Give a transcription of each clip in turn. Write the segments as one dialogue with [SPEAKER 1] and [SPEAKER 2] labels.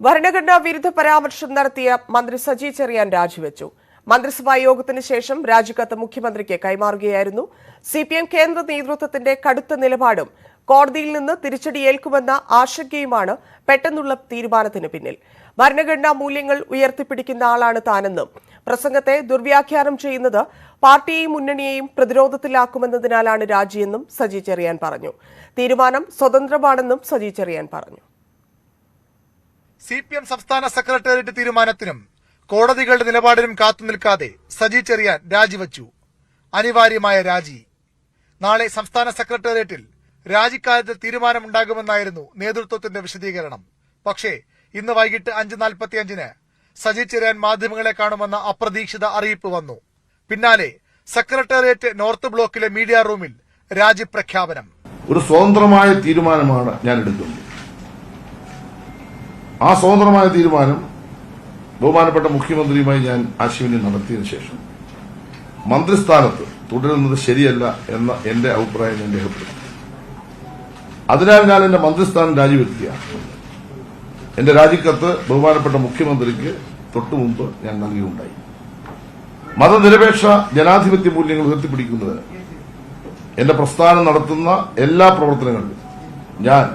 [SPEAKER 1] ഭരണഘടനാ വിരുദ്ധ പരാമർശം നടത്തിയ മന്ത്രി സജി ചെറിയാൻ രാജിവെച്ചു. മന്ത്രിസഭാ യോഗത്തിന് ശേഷം രാജിക്കത്ത് മുഖ്യമന്ത്രിക്ക് കൈമാറുകയായിരുന്നു. സിപിഎം കേന്ദ്ര നേതൃത്വത്തിന്റെ കടുത്ത നിലപാടും കോടതിയിൽ നിന്ന് തിരിച്ചടിയേൽക്കുമെന്ന ആശങ്കയുമാണ് പെട്ടെന്നുള്ള തീരുമാനത്തിന് പിന്നിൽ. ഭരണഘടനാ മൂല്യങ്ങൾ ഉയർത്തിപ്പിടിക്കുന്ന ആളാണ് താനെന്നും പ്രസംഗത്തെ ദുർവ്യാഖ്യാനം ചെയ്യുന്നത് പാർട്ടിയെയും മുന്നണിയെയും പ്രതിരോധത്തിലാക്കുമെന്നതിനാലാണ് രാജിയെന്നും സജി ചെറിയാൻ പറഞ്ഞു. തീരുമാനം സ്വതന്ത്രമാണെന്നും സജി ചെറിയാൻ പറഞ്ഞു.
[SPEAKER 2] സിപിഎം സംസ്ഥാന സെക്രട്ടേറിയറ്റ് തീരുമാനത്തിനും കോടതികളുടെ നിലപാടിനും കാത്തുനിൽക്കാതെ സജി ചെറിയാൻ രാജിവച്ചു. അനിവാര്യമായ രാജി. നാളെ സംസ്ഥാന സെക്രട്ടേറിയറ്റിൽ രാജിക്കാര്യത്തിൽ തീരുമാനമുണ്ടാകുമെന്നായിരുന്നു നേതൃത്വത്തിന്റെ വിശദീകരണം. പക്ഷേ ഇന്ന് വൈകിട്ട് 5:45 സജി ചെറിയാൻ മാധ്യമങ്ങളെ കാണുമെന്ന അപ്രതീക്ഷിത അറിയിപ്പ് വന്നു. പിന്നാലെ സെക്രട്ടേറിയറ്റ് നോർത്ത് ബ്ലോക്കിലെ മീഡിയ റൂമിൽ രാജി പ്രഖ്യാപനം.
[SPEAKER 3] ഒരു സ്വതന്ത്രമായ തീരുമാനമാണ് ഞാൻ എടുക്കുന്നത്. ആ സ്വതന്ത്രമായ തീരുമാനം ബഹുമാനപ്പെട്ട മുഖ്യമന്ത്രിയുമായി ഞാൻ ആശയവിനിമയം നടത്തിയതിനു ശേഷം മന്ത്രിസ്ഥാനത്ത് തുടരുന്നത് ശരിയല്ല എന്ന എന്റെ അഭിപ്രായം ഞാൻ രേഖപ്പെടുത്തി. അതിനാൽ ഞാൻ എന്റെ മന്ത്രിസ്ഥാനം രാജിവെക്കുകയാണ്. എന്റെ രാജിക്കത്ത് ബഹുമാനപ്പെട്ട മുഖ്യമന്ത്രിക്ക് തൊട്ടുമുമ്പ് ഞാൻ നൽകിയുണ്ടായി. മതനിരപേക്ഷ ജനാധിപത്യ മൂല്യങ്ങൾ ഉയർത്തിപ്പിടിക്കുന്നതിന് എന്റെ പ്രസ്ഥാനം നടത്തുന്ന എല്ലാ പ്രവർത്തനങ്ങളിലും ഞാൻ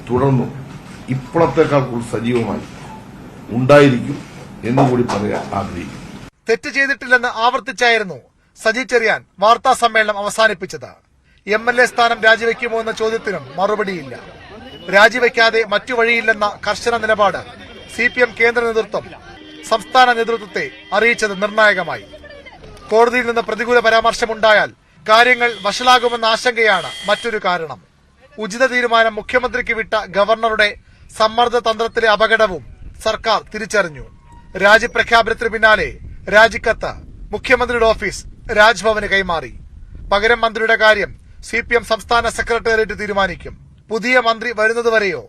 [SPEAKER 3] തുടർന്നും ഇപ്പോഴത്തേക്കാൾ കൂടുതൽ സജീവമായി ഉണ്ടായിരിക്കും എന്നുകൂടി പറയാൻ ആഗ്രഹിക്കുന്നു.
[SPEAKER 2] തെറ്റ് ചെയ്തിട്ടില്ലെന്ന് ആവർത്തിച്ചായിരുന്നു സജി ചെറിയാൻ വാർത്താ സമ്മേളനം അവസാനിപ്പിച്ചത്. MLA സ്ഥാനം രാജിവെക്കുമോ എന്ന ചോദ്യത്തിനും മറുപടിയില്ല. രാജിവെക്കാതെ മറ്റു വഴിയില്ലെന്ന കർശന നിലപാട് സിപിഎം കേന്ദ്ര നേതൃത്വം സംസ്ഥാന നേതൃത്വത്തെ അറിയിച്ചത് നിർണായകമായി. കോടതിയിൽ നിന്ന് പ്രതികൂല പരാമർശമുണ്ടായാൽ കാര്യങ്ങൾ വഷളാകുമെന്ന ആശങ്കയാണ് മറ്റൊരു കാരണം. ഉചിത തീരുമാനം മുഖ്യമന്ത്രിക്ക് വിട്ട ഗവർണറുടെ സമ്മർദ്ദ തന്ത്രത്തിലെ അപകടവും സർക്കാർ തിരിച്ചറിഞ്ഞു. രാജിപ്രഖ്യാപനത്തിന് പിന്നാലെ രാജിക്കത്ത് മുഖ്യമന്ത്രിയുടെ ഓഫീസ് രാജ്ഭവന് കൈമാറി. പകരം മന്ത്രിയുടെ കാര്യം സിപിഎം സംസ്ഥാന സെക്രട്ടേറിയറ്റ് തീരുമാനിക്കും. പുതിയ മന്ത്രി വരുന്നതുവരെയോ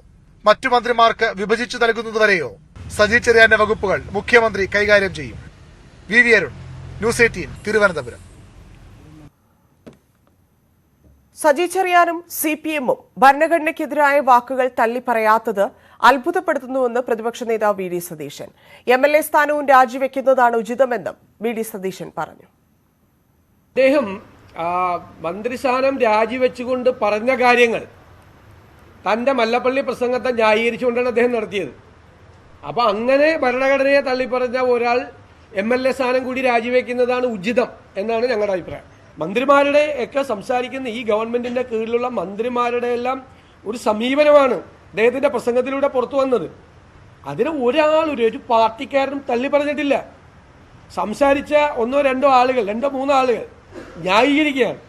[SPEAKER 2] മറ്റു മന്ത്രിമാർക്ക് വിഭജിച്ചു നൽകുന്നതുവരെയോ സജി ചെറിയാന്റെ വകുപ്പുകൾ മുഖ്യമന്ത്രി കൈകാര്യം ചെയ്യും. V Arun, news 18, Thiruvananthapuram.
[SPEAKER 1] സജി ചെറിയാനും സിപിഎമ്മും ഭരണഘടനയ്ക്കെതിരായ വാക്കുകൾ തള്ളിപ്പറയാത്തത് അത്ഭുതപ്പെടുത്തുന്നുവെന്ന് പ്രതിപക്ഷ നേതാവ് വി ഡി സതീശൻ. MLA സ്ഥാനവും രാജിവെക്കുന്നതാണ് ഉചിതമെന്നും വി ഡി സതീശൻ പറഞ്ഞു.
[SPEAKER 4] അദ്ദേഹം മന്ത്രിസ്ഥാനം രാജിവെച്ചുകൊണ്ട് പറഞ്ഞ കാര്യങ്ങൾ തന്റെ മല്ലപ്പള്ളി പ്രസംഗത്തെ ന്യായീകരിച്ചുകൊണ്ടാണ് അദ്ദേഹം നടത്തിയത്. അപ്പൊ അങ്ങനെ ഭരണഘടനയെ തള്ളിപ്പറഞ്ഞ ഒരാൾ MLA സ്ഥാനം കൂടി രാജിവെക്കുന്നതാണ് ഉചിതം എന്നാണ് ഞങ്ങളുടെ അഭിപ്രായം. മന്ത്രിമാരുടെ ഒക്കെ സംസാരിക്കുന്ന ഈ ഗവൺമെന്റിന്റെ കീഴിലുള്ള മന്ത്രിമാരുടെ എല്ലാം ഒരു സമീപനമാണ് അദ്ദേഹത്തിന്റെ പ്രസംഗത്തിലൂടെ പുറത്തു വന്നത്. അതിന് ഒരു പാർട്ടിക്കാരനും തള്ളി പറഞ്ഞിട്ടില്ല. സംസാരിച്ച 1-2 ആളുകൾ 2-3 ആളുകൾ ന്യായീകരിക്കുകയാണ്.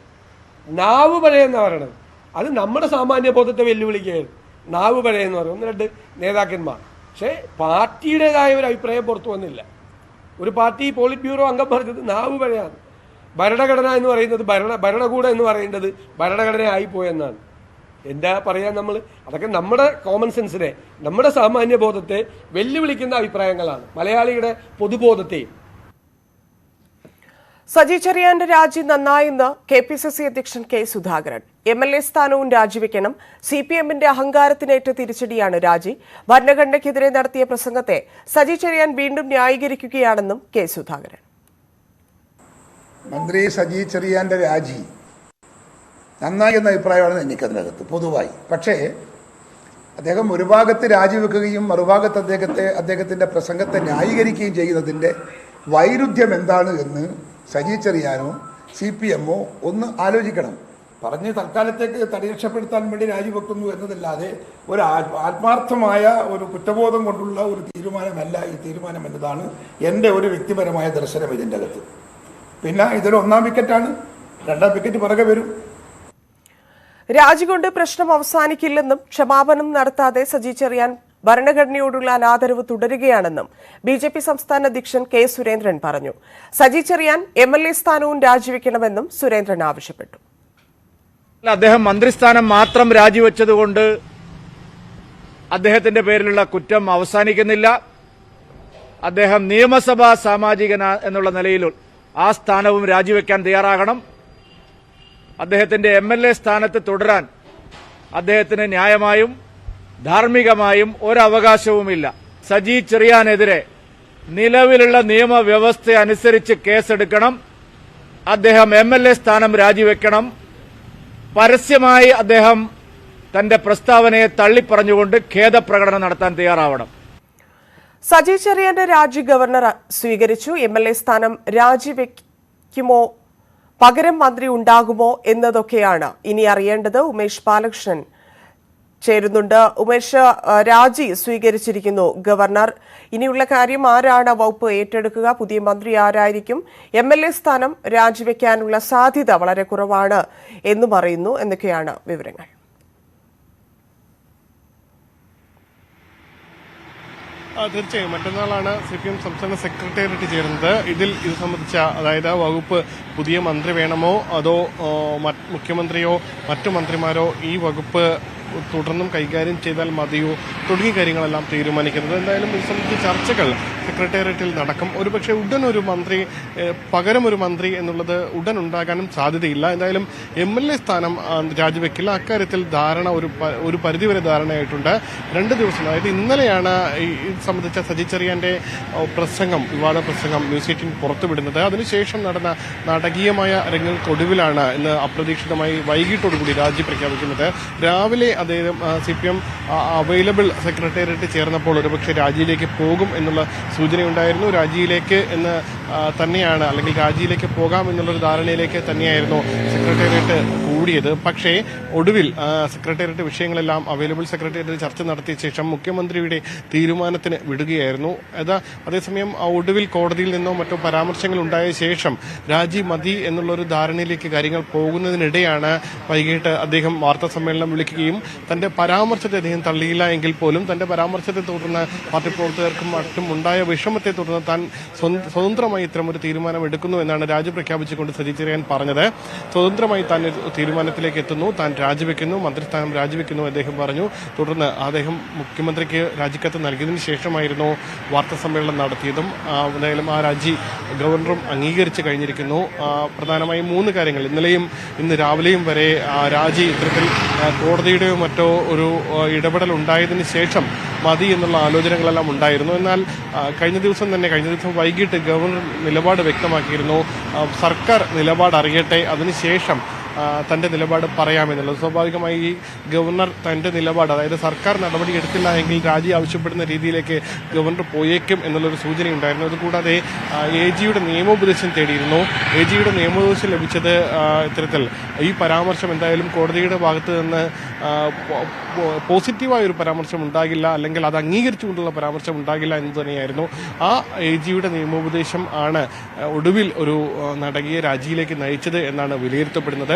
[SPEAKER 4] നാവ് പഴയെന്ന് പറയണത് അത് നമ്മുടെ സാമാന്യ ബോധത്തെ വെല്ലുവിളിക്കുകയാണ്. നാവ് പഴയെന്ന് പറയും 1-2 നേതാക്കന്മാർ. പക്ഷേ പാർട്ടിയുടേതായ ഒരു അഭിപ്രായം പുറത്തു വന്നില്ല. ഒരു പാർട്ടി പോളിറ്റ് ബ്യൂറോ അംഗം പറഞ്ഞത് നാവ് പഴയാണ്. ഭരണഘടന എന്ന് പറയുന്നത് ഭരണകൂടം എന്ന് പറയുന്നത് ഭരണഘടന ആയിപ്പോയെന്നാണ്. എന്താ പറയാ നമ്മൾ? അതൊക്കെ നമ്മുടെ കോമൺ സെൻസിനെ, നമ്മുടെ സാമാന്യ ബോധത്തെ വെല്ലുവിളിക്കുന്ന അഭിപ്രായങ്ങളാണ്, മലയാളിയുടെ പൊതുബോധത്തെയും.
[SPEAKER 1] സജി ചെറിയാന്റെ രാജി നന്നായെന്ന് KPCC അധ്യക്ഷൻ K സുധാകരൻ. MLA സ്ഥാനവും രാജിവെക്കണം. സിപിഎമ്മിന്റെ അഹങ്കാരത്തിനേറ്റ തിരിച്ചടിയാണ് രാജി. ഭരണഘടനയ്ക്കെതിരെ നടത്തിയ പ്രസംഗത്തെ സജി ചെറിയാൻ വീണ്ടും ന്യായീകരിക്കുകയാണെന്നും K സുധാകരൻ.
[SPEAKER 5] മന്ത്രി സജി ചെറിയാന്റെ രാജി നന്നായി എന്ന അഭിപ്രായമാണ് എനിക്കതിനകത്ത് പൊതുവായി. പക്ഷേ അദ്ദേഹം ഒരു ഭാഗത്ത് രാജിവെക്കുകയും മറുഭാഗത്ത് അദ്ദേഹത്തിൻ്റെ പ്രസംഗത്തെ ന്യായീകരിക്കുകയും ചെയ്യുന്നതിൻ്റെ വൈരുദ്ധ്യം എന്താണ് എന്ന് സജി ചെറിയാനോ CPM ഒന്ന് ആലോചിക്കണം. പറഞ്ഞ് തൽക്കാലത്തേക്ക് തടിരക്ഷപ്പെടുത്താൻ വേണ്ടി രാജിവെക്കുന്നു എന്നതല്ലാതെ ഒരു ആത്മാർത്ഥമായ ഒരു കുറ്റബോധം കൊണ്ടുള്ള ഒരു തീരുമാനമല്ല ഈ തീരുമാനം എന്നതാണ് എൻ്റെ ഒരു വ്യക്തിപരമായ ദർശനം ഇതിൻ്റെ അകത്ത്. പിന്നെ ഇതൊരു 1ാം വിക്കറ്റാണ്, 2ാം വിക്കറ്റ് പുറകെ വരും.
[SPEAKER 1] രാജി കൊണ്ട് പ്രശ്നം അവസാനിക്കില്ലെന്നും ക്ഷമാപനം നടത്താതെ സജി ചെറിയാൻ ഭരണഘടനയോടുള്ള അനാദരവ് തുടരുകയാണെന്നും BJP സംസ്ഥാന അധ്യക്ഷൻ K സുരേന്ദ്രൻ പറഞ്ഞു. സജി ചെറിയാൻ MLA സ്ഥാനവും രാജിവെക്കണമെന്നും സുരേന്ദ്രൻ ആവശ്യപ്പെട്ടു.
[SPEAKER 6] അദ്ദേഹം മന്ത്രിസ്ഥാനം മാത്രം രാജിവെച്ചതുകൊണ്ട് അദ്ദേഹത്തിന്റെ പേരിലുള്ള കുറ്റം അവസാനിക്കുന്നില്ല. അദ്ദേഹം നിയമസഭാ സാമാജികൻ എന്നുള്ള നിലയിൽ ആ സ്ഥാനവും രാജിവെക്കാൻ തയ്യാറാകണം. അദ്ദേഹത്തിന്റെ MLA സ്ഥാനത്ത് തുടരാൻ അദ്ദേഹത്തിന് ന്യായമായും ധാർമ്മികമായും ഒരവകാശവുമില്ല. സജി ചെറിയാനെതിരെ നിലവിലുള്ള നിയമവ്യവസ്ഥ അനുസരിച്ച് കേസെടുക്കണം. അദ്ദേഹം MLA സ്ഥാനം രാജിവെക്കണം. പരസ്യമായി അദ്ദേഹം തന്റെ പ്രസ്താവനയെ തള്ളിപ്പറഞ്ഞുകൊണ്ട് ഖേദപ്രകടനം നടത്താൻ തയ്യാറാവണം.
[SPEAKER 1] സജി ചെറിയാന്റെ രാജി ഗവർണർ സ്വീകരിച്ചു. MLA സ്ഥാനം രാജിവെക്കുമോ പകരം മന്ത്രി ഉണ്ടാകുമോ എന്നതൊക്കെയാണ് ഇനി അറിയേണ്ടത്. ഉമേഷ് ബാലകൃഷ്ണൻ ചേരുന്നുണ്ട്. ഉമേഷ്, രാജി സ്വീകരിച്ചിരിക്കുന്നു ഗവർണർ. ഇനിയുള്ള കാര്യം ആരാണ് വകുപ്പ് ഏറ്റെടുക്കുക, പുതിയ മന്ത്രി ആരായിരിക്കും? MLA സ്ഥാനം രാജിവെക്കാനുള്ള സാധ്യത വളരെ കുറവാണ് എന്നും അറിയുന്നു. എന്തൊക്കെയാണ് വിവരങ്ങൾ?
[SPEAKER 7] തീർച്ചയായും മറ്റന്നാളാണ് CPM സംസ്ഥാന സെക്രട്ടേറിയറ്റ് ചേരുന്നത്. ഇത് സംബന്ധിച്ച അതായത് വകുപ്പ് പുതിയ മന്ത്രി വേണമോ അതോ മുഖ്യമന്ത്രിയോ മറ്റു മന്ത്രിമാരോ ഈ വകുപ്പ് തുടർന്നും കൈകാര്യം ചെയ്താൽ മതിയോ തുടങ്ങിയ കാര്യങ്ങളെല്ലാം തീരുമാനിക്കുന്നത്. എന്തായാലും ഇത് സംബന്ധിച്ച ചർച്ചകൾ സെക്രട്ടേറിയറ്റിൽ നടക്കും. ഒരുപക്ഷെ ഉടൻ ഒരു മന്ത്രി പകരം ഒരു മന്ത്രി എന്നുള്ളത് ഉടൻ ഉണ്ടാകാനും സാധ്യതയില്ല. എന്തായാലും MLA സ്ഥാനം രാജിവെക്കില്ല. അക്കാര്യത്തിൽ ധാരണ ഒരു പരിധിവരെ ധാരണയായിട്ടുണ്ട്. 2 ദിവസം, അതായത് ഇന്നലെയാണ് ഇത് സംബന്ധിച്ച സജി ചെറിയാന്റെ പ്രസംഗം, വിവാദ പ്രസംഗം ന്യൂസ് 18 പുറത്തുവിടുന്നത്. അതിനുശേഷം നടന്ന നാടകീയമായ രംഗങ്ങൾക്കൊടുവിലാണ് ഇന്ന് അപ്രതീക്ഷിതമായി വൈകിട്ടോടുകൂടി രാജി പ്രഖ്യാപിക്കുന്നത്. രാവിലെ അദ്ദേഹം CPM അവൈലബിൾ സെക്രട്ടേറിയറ്റ് ചേർന്നപ്പോൾ ഒരുപക്ഷെ രാജിയിലേക്ക് പോകും എന്നുള്ള സൂചനയുണ്ടായിരുന്നു. രാജിയിലേക്ക് എന്ന് തന്നെയാണ്, അല്ലെങ്കിൽ രാജിയിലേക്ക് പോകാം എന്നുള്ളൊരു ധാരണയിലേക്ക് തന്നെയായിരുന്നു സെക്രട്ടേറിയറ്റ് കൂടിയത്. പക്ഷേ ഒടുവിൽ സെക്രട്ടേറിയറ്റ് വിഷയങ്ങളെല്ലാം അവൈലബിൾ സെക്രട്ടേറിയറ്റ് ചർച്ച നടത്തിയ ശേഷം മുഖ്യമന്ത്രിയുടെ തീരുമാനത്തിന് വിടുകയായിരുന്നു. അതേസമയം ഒടുവിൽ കോടതിയിൽ നിന്നോ മറ്റോ പരാമർശങ്ങൾ ഉണ്ടായ ശേഷം രാജി മതി എന്നുള്ളൊരു ധാരണയിലേക്ക് കാര്യങ്ങൾ പോകുന്നതിനിടെയാണ് വൈകിട്ട് അദ്ദേഹം വാർത്താ സമ്മേളനം വിളിക്കുകയും തന്റെ പരാമർശത്തെ അദ്ദേഹം തള്ളിയില്ല എങ്കിൽ പോലും തന്റെ പരാമർശത്തെ തുടർന്ന് പാർട്ടി പ്രവർത്തകർക്കും മറ്റും ഉണ്ടായ വിഷമത്തെ തുടർന്ന് താൻ സ്വതന്ത്രമായി ഇത്തരമൊരു തീരുമാനം എടുക്കുന്നു എന്നാണ് രാജി പ്രഖ്യാപിച്ചുകൊണ്ട് സജി ചെറിയാൻ പറഞ്ഞത്. സ്വതന്ത്രമായി താൻ തീരുമാനത്തിലേക്ക് എത്തുന്നു, താൻ രാജിവെക്കുന്നു, മന്ത്രിസ്ഥാനം രാജിവെക്കുന്നു അദ്ദേഹം പറഞ്ഞു. തുടർന്ന് അദ്ദേഹം മുഖ്യമന്ത്രിക്ക് രാജിക്കത്ത് നൽകിയതിനു ശേഷമായിരുന്നു വാർത്താ സമ്മേളനം നടത്തിയതും. എന്തായാലും ആ രാജി ഗവർണറും അംഗീകരിച്ചു കഴിഞ്ഞിരിക്കുന്നു. പ്രധാനമായും 3 കാര്യങ്ങൾ ഇന്നലെയും ഇന്ന് രാവിലെയും വരെ രാജി ഇത്തരത്തിൽ കോടതിയുടെയോ മറ്റോ ഒരു ഇടപെടൽ ഉണ്ടായതിനു ശേഷം മതി എന്നുള്ള ആലോചനകളെല്ലാം ഉണ്ടായിരുന്നു. എന്നാൽ കഴിഞ്ഞ ദിവസം വൈകിട്ട് ഗവർണർ നിലപാട് വ്യക്തമാക്കിയിരുന്നു. സർക്കാർ നിലപാട് അറിയട്ടെ, അതിനുശേഷം തന്റെ നിലപാട് പറയാമെന്നുള്ളത്. സ്വാഭാവികമായി ഈ ഗവർണർ തന്റെ നിലപാട്, അതായത് സർക്കാർ നടപടി എടുത്തില്ല എങ്കിൽ രാജി ആവശ്യപ്പെടുന്ന രീതിയിലേക്ക് ഗവർണർ പോയേക്കും എന്നുള്ളൊരു സൂചനയുണ്ടായിരുന്നു. അതുകൂടാതെ AGയുടെ നിയമോപദേശം തേടിയിരുന്നു. AGയുടെ നിയമോപദേശം ലഭിച്ചത് ഇത്തരത്തിൽ ഈ പരാമർശം എന്തായാലും കോടതിയുടെ ഭാഗത്ത് നിന്ന് പോസിറ്റീവായ ഒരു പരാമർശം ഉണ്ടാകില്ല, അല്ലെങ്കിൽ അത് അംഗീകരിച്ചുകൊണ്ടുള്ള പരാമർശം ഉണ്ടാകില്ല എന്ന് തന്നെയായിരുന്നു. ആ AGയുടെ നിയമോപദേശം ആണ് ഒടുവിൽ ഒരു നാടകീയ രാജിയിലേക്ക് നയിച്ചത് എന്നാണ് വിലയിരുത്തപ്പെടുന്നത്.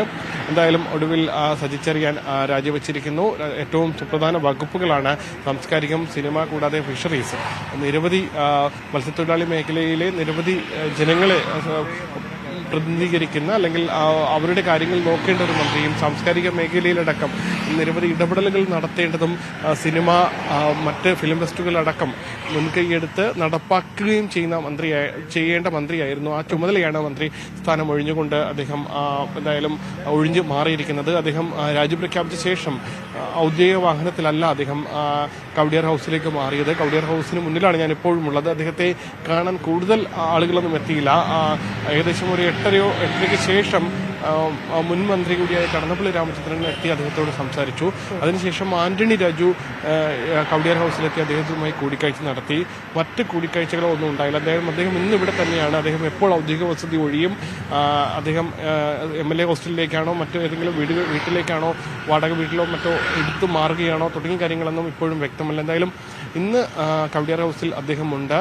[SPEAKER 7] എന്തായാലും ഒടുവിൽ സജി ചെറിയാൻ രാജിവെച്ചിരിക്കുന്നു. ഏറ്റവും സുപ്രധാന വകുപ്പുകളാണ് സാംസ്കാരികം, സിനിമ, കൂടാതെ ഫിഷറീസ്. നിരവധി മത്സ്യത്തൊഴിലാളി മേഖലയിലെ നിരവധി ജനങ്ങളെ പ്രതിനിധീകരിക്കുന്ന, അല്ലെങ്കിൽ അവരുടെ കാര്യങ്ങൾ നോക്കേണ്ട ഒരു മന്ത്രിയും സാംസ്കാരിക മേഖലയിലടക്കം നിരവധി ഇടപെടലുകൾ നടത്തേണ്ടതും സിനിമ, മറ്റ് ഫിലിം ഫെസ്റ്റുകളടക്കം മുൻകൈയെടുത്ത് നടപ്പാക്കുകയും ചെയ്യേണ്ട മന്ത്രിയായിരുന്നു. ആ ചുമതലയാണ് മന്ത്രി സ്ഥാനം ഒഴിഞ്ഞുകൊണ്ട് അദ്ദേഹം എന്തായാലും ഒഴിഞ്ഞു മാറിയിരിക്കുന്നത്. അദ്ദേഹം രാജി പ്രഖ്യാപിച്ച ശേഷം ഔദ്യോഗിക വാഹനത്തിലല്ല അദ്ദേഹം കവടിയാർ ഹൗസിലേക്ക് മാറിയത്. കവടിയാർ ഹൗസിന് മുന്നിലാണ് ഞാൻ ഇപ്പോഴും ഉള്ളത്. അദ്ദേഹത്തെ കാണാൻ കൂടുതൽ ആളുകളൊന്നും എത്തിയില്ല. ഏകദേശം ഒരു 8:30ക്ക് ശേഷം മുൻ മന്ത്രി കൂടിയായ കടന്നപ്പള്ളി രാമചന്ദ്രൻ എത്തി അദ്ദേഹത്തോട് സംസാരിച്ചു. അതിനുശേഷം ആന്റണി രാജു കവടിയാർ ഹൗസിലെത്തി അദ്ദേഹവുമായി കൂടിക്കാഴ്ച നടത്തി. മറ്റ് കൂടിക്കാഴ്ചകളോ ഒന്നും ഉണ്ടായില്ല. അദ്ദേഹം ഇന്ന് ഇവിടെ തന്നെയാണ്. അദ്ദേഹം എപ്പോൾ ഔദ്യോഗിക വസതി ഒഴിയും, അദ്ദേഹം MLA ഹോസ്റ്റലിലേക്കാണോ മറ്റോ ഏതെങ്കിലും വീട്ടിലേക്കാണോ വാടക വീട്ടിലോ മറ്റോ എടുത്തു മാറുകയാണോ തുടങ്ങിയ കാര്യങ്ങളൊന്നും ഇപ്പോഴും വ്യക്തമല്ല. എന്തായാലും ഇന്ന് കവടിയാർ ഹൗസിൽ അദ്ദേഹമുണ്ട്.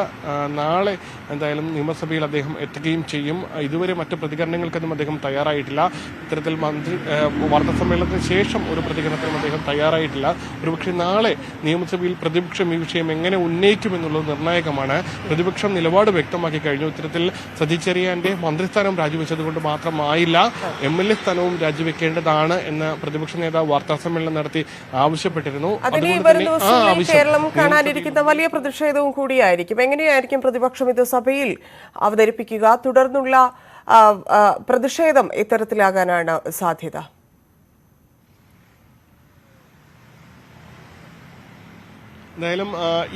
[SPEAKER 7] നാളെ എന്തായാലും നിയമസഭയിൽ അദ്ദേഹം എത്തുകയും ചെയ്യും. ഇതുവരെ മറ്റ് പ്രതികരണങ്ങൾക്കൊന്നും അദ്ദേഹം തയ്യാറായിട്ടില്ല. ഇത്തരത്തിൽ വാർത്താ സമ്മേളനത്തിന് ശേഷം ഒരു പ്രതികരണത്തിനും അദ്ദേഹം തയ്യാറായിട്ടില്ല. ഒരുപക്ഷെ നാളെ നിയമസഭയിൽ പ്രതിപക്ഷം ഈ വിഷയം എങ്ങനെ ഉന്നയിക്കുമെന്നുള്ളത് നിർണായകമാണ്. പ്രതിപക്ഷം നിലപാട് വ്യക്തമാക്കി കഴിഞ്ഞു. ഇത്തരത്തിൽ സജി ചെറിയാന്റെ മന്ത്രിസ്ഥാനം രാജിവെച്ചതുകൊണ്ട് മാത്രമായില്ല, MLA സ്ഥാനവും രാജിവെക്കേണ്ടതാണ് എന്ന് പ്രതിപക്ഷ നേതാവ് വാർത്താ സമ്മേളനം നടത്തി ആവശ്യപ്പെട്ടിരുന്നു.
[SPEAKER 1] കേരളം കാണാനിരിക്കുന്ന വലിയ പ്രതിഷേധവും കൂടിയായിരിക്കും. എങ്ങനെയായിരിക്കും പ്രതിപക്ഷം ഇത് സഭയിൽ അവതരിപ്പിക്കുക? തുടർന്നുള്ള പ്രതിഷേധം ഇത്തരത്തിലാകാനാണ് സാധ്യത?
[SPEAKER 7] എന്തായാലും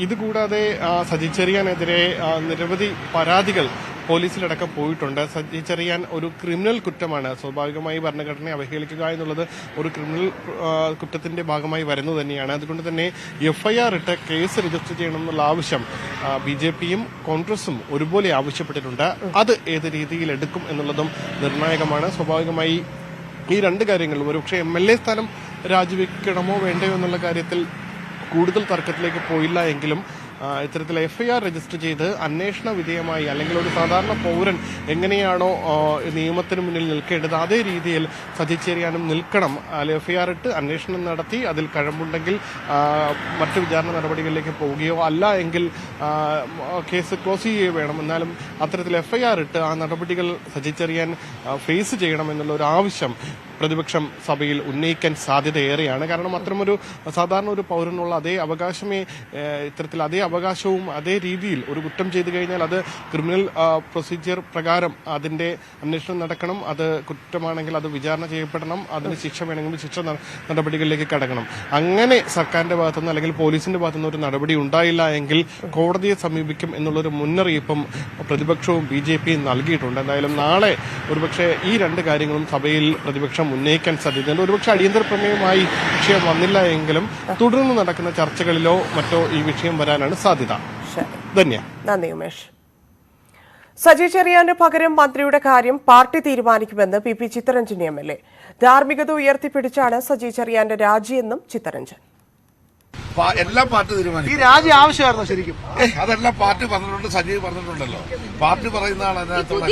[SPEAKER 7] ഇതുകൂടാതെ സജി ചെറിയാനെതിരെ നിരവധി പരാതികൾ പോലീസിലടക്കം പോയിട്ടുണ്ട്. സജി ചെറിയാൻ ഒരു ക്രിമിനൽ കുറ്റമാണ്. സ്വാഭാവികമായി ഭരണഘടനയെ അവഹേളിക്കുക എന്നുള്ളത് ഒരു ക്രിമിനൽ കുറ്റത്തിന്റെ ഭാഗമായി വരുന്നത് തന്നെയാണ്. അതുകൊണ്ട് തന്നെ FIR ഇട്ട് കേസ് രജിസ്റ്റർ ചെയ്യണമെന്നുള്ള ആവശ്യം BJPയും കോൺഗ്രസും ഒരുപോലെ ആവശ്യപ്പെട്ടിട്ടുണ്ട്. അത് ഏത് രീതിയിൽ എടുക്കും എന്നുള്ളതും നിർണായകമാണ്. സ്വാഭാവികമായി ഈ രണ്ട് കാര്യങ്ങളും ഒരുപക്ഷെ MLA സ്ഥാനം രാജിവെക്കണമോ വേണ്ടയോ എന്നുള്ള കാര്യത്തിൽ കൂടുതൽ തർക്കത്തിലേക്ക് പോയില്ല എങ്കിലും ഇത്തരത്തിൽ FIR രജിസ്റ്റർ ചെയ്ത് അന്വേഷണ വിധേയമായി അല്ലെങ്കിൽ ഒരു സാധാരണ പൗരൻ എങ്ങനെയാണോ നിയമത്തിന് മുന്നിൽ നിൽക്കേണ്ടത് അതേ രീതിയിൽ സജി ചെറിയാനും നിൽക്കണം. FIR ഇട്ട് അന്വേഷണം നടത്തി അതിൽ കഴമ്പുണ്ടെങ്കിൽ മറ്റു വിചാരണ നടപടികളിലേക്ക് പോവുകയോ അല്ല എങ്കിൽ കേസ് ക്ലോസ് ചെയ്യുകയോ വേണം. എന്നാലും അത്തരത്തിൽ FIR ഇട്ട് ആ നടപടികൾ സജി ചെറിയാൻ ഫേസ് ചെയ്യണം എന്നുള്ള ഒരു ആവശ്യം പ്രതിപക്ഷം സഭയിൽ ഉന്നയിക്കാൻ സാധ്യതയേറെയാണ്. കാരണം അത്തരമൊരു സാധാരണ ഒരു പൗരനുള്ള അതേ അവകാശമേ ഇത്തരത്തിൽ അതേ അവകാശവും അതേ രീതിയിൽ ഒരു കുറ്റം ചെയ്തു കഴിഞ്ഞാൽ അത് ക്രിമിനൽ പ്രൊസീജിയർ പ്രകാരം അതിന്റെ അന്വേഷണം നടക്കണം. അത് കുറ്റമാണെങ്കിൽ അത് വിചാരണ ചെയ്യപ്പെടണം. അതിന് ശിക്ഷ വേണമെങ്കിൽ ശിക്ഷ നടപടികളിലേക്ക് കടക്കണം. അങ്ങനെ സർക്കാരിന്റെ ഭാഗത്തുനിന്ന് അല്ലെങ്കിൽ പോലീസിന്റെ ഭാഗത്തുനിന്ന് ഒരു നടപടി ഉണ്ടായില്ല എങ്കിൽ കോടതിയെ സമീപിക്കും എന്നുള്ളൊരു മുന്നറിയിപ്പും പ്രതിപക്ഷവും BJPയും നൽകിയിട്ടുണ്ട്. എന്തായാലും നാളെ ഒരുപക്ഷെ ഈ രണ്ട് കാര്യങ്ങളും സഭയിൽ പ്രതിപക്ഷം ഉന്നയിക്കാൻ സാധ്യതയുണ്ട്. ഒരുപക്ഷെ അടിയന്തര പ്രമേയമായി വിഷയം വന്നില്ല എങ്കിലും തുടർന്ന് നടക്കുന്ന ചർച്ചകളിലോ മറ്റോ ഈ വിഷയം വരാനാണ് സാധ്യത.
[SPEAKER 1] നന്ദി ഉമേഷ്. സജി ചെറിയാന് പകരം മന്ത്രിയുടെ കാര്യം പാർട്ടി തീരുമാനിക്കുമെന്ന് PP ചിത്തരഞ്ജൻ MLA. ധാർമ്മികത ഉയർത്തിപ്പിടിച്ചാണ് സജി ചെറിയാന്റെ രാജിയെന്നും ചിത്തരഞ്ജൻ.
[SPEAKER 3] എല്ലാം പാർട്ടി തീരുമാനിക്കും.
[SPEAKER 2] ഈ രാജി ആവശ്യമായിരുന്നു ശരിക്കും.
[SPEAKER 3] അതെല്ലാം പാർട്ടി പറഞ്ഞിട്ടുണ്ട്, സജീവ് പറഞ്ഞിട്ടുണ്ടല്ലോ. പാർട്ടി പറയുന്നതാണ് അതിനകത്തുള്ള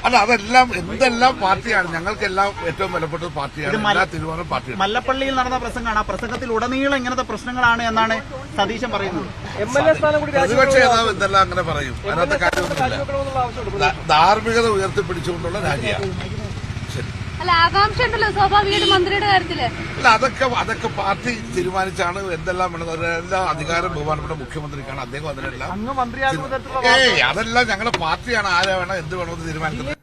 [SPEAKER 3] അല്ല, അതെല്ലാം എന്തെല്ലാം പാർട്ടിയാണ്. ഞങ്ങൾക്കെല്ലാം ഏറ്റവും വിലപ്പെട്ടത് പാർട്ടിയാണ്. എല്ലാ തീരുമാനവും പാർട്ടിയാണ്.
[SPEAKER 8] മല്ലപ്പള്ളിയിൽ നടന്ന പ്രസംഗമാണ്. ആ പ്രസംഗത്തിൽ ഉടനീളം ഇങ്ങനത്തെ പ്രശ്നങ്ങളാണ് എന്നാണ് സതീശൻ പറയുന്നത്.
[SPEAKER 3] പ്രതിപക്ഷ നേതാവ് എന്തെല്ലാം അങ്ങനെ പറയും. അതിനകത്ത് കാര്യമൊന്നുമില്ല. ധാർമ്മികത ഉയർത്തിപ്പിടിച്ചുകൊണ്ടുള്ള രാജിയാണ്.
[SPEAKER 9] അല്ല, ആകാംക്ഷ ഉണ്ടല്ലോ സ്വാഭാവികമായിട്ട് മന്ത്രിയുടെ കാര്യത്തില്.
[SPEAKER 3] അല്ല, അതൊക്കെ പാർട്ടി തീരുമാനിച്ചാണ്. എന്തെല്ലാം എല്ലാ അധികാരം ബഹുമാനപ്പെട്ട മുഖ്യമന്ത്രിക്കാണ്. അദ്ദേഹം അതിനെല്ലാം അതെല്ലാം ഞങ്ങളുടെ പാർട്ടിയാണ്. ആരെ വേണം എന്ത് വേണമെന്ന് തീരുമാനിക്കുന്നത്.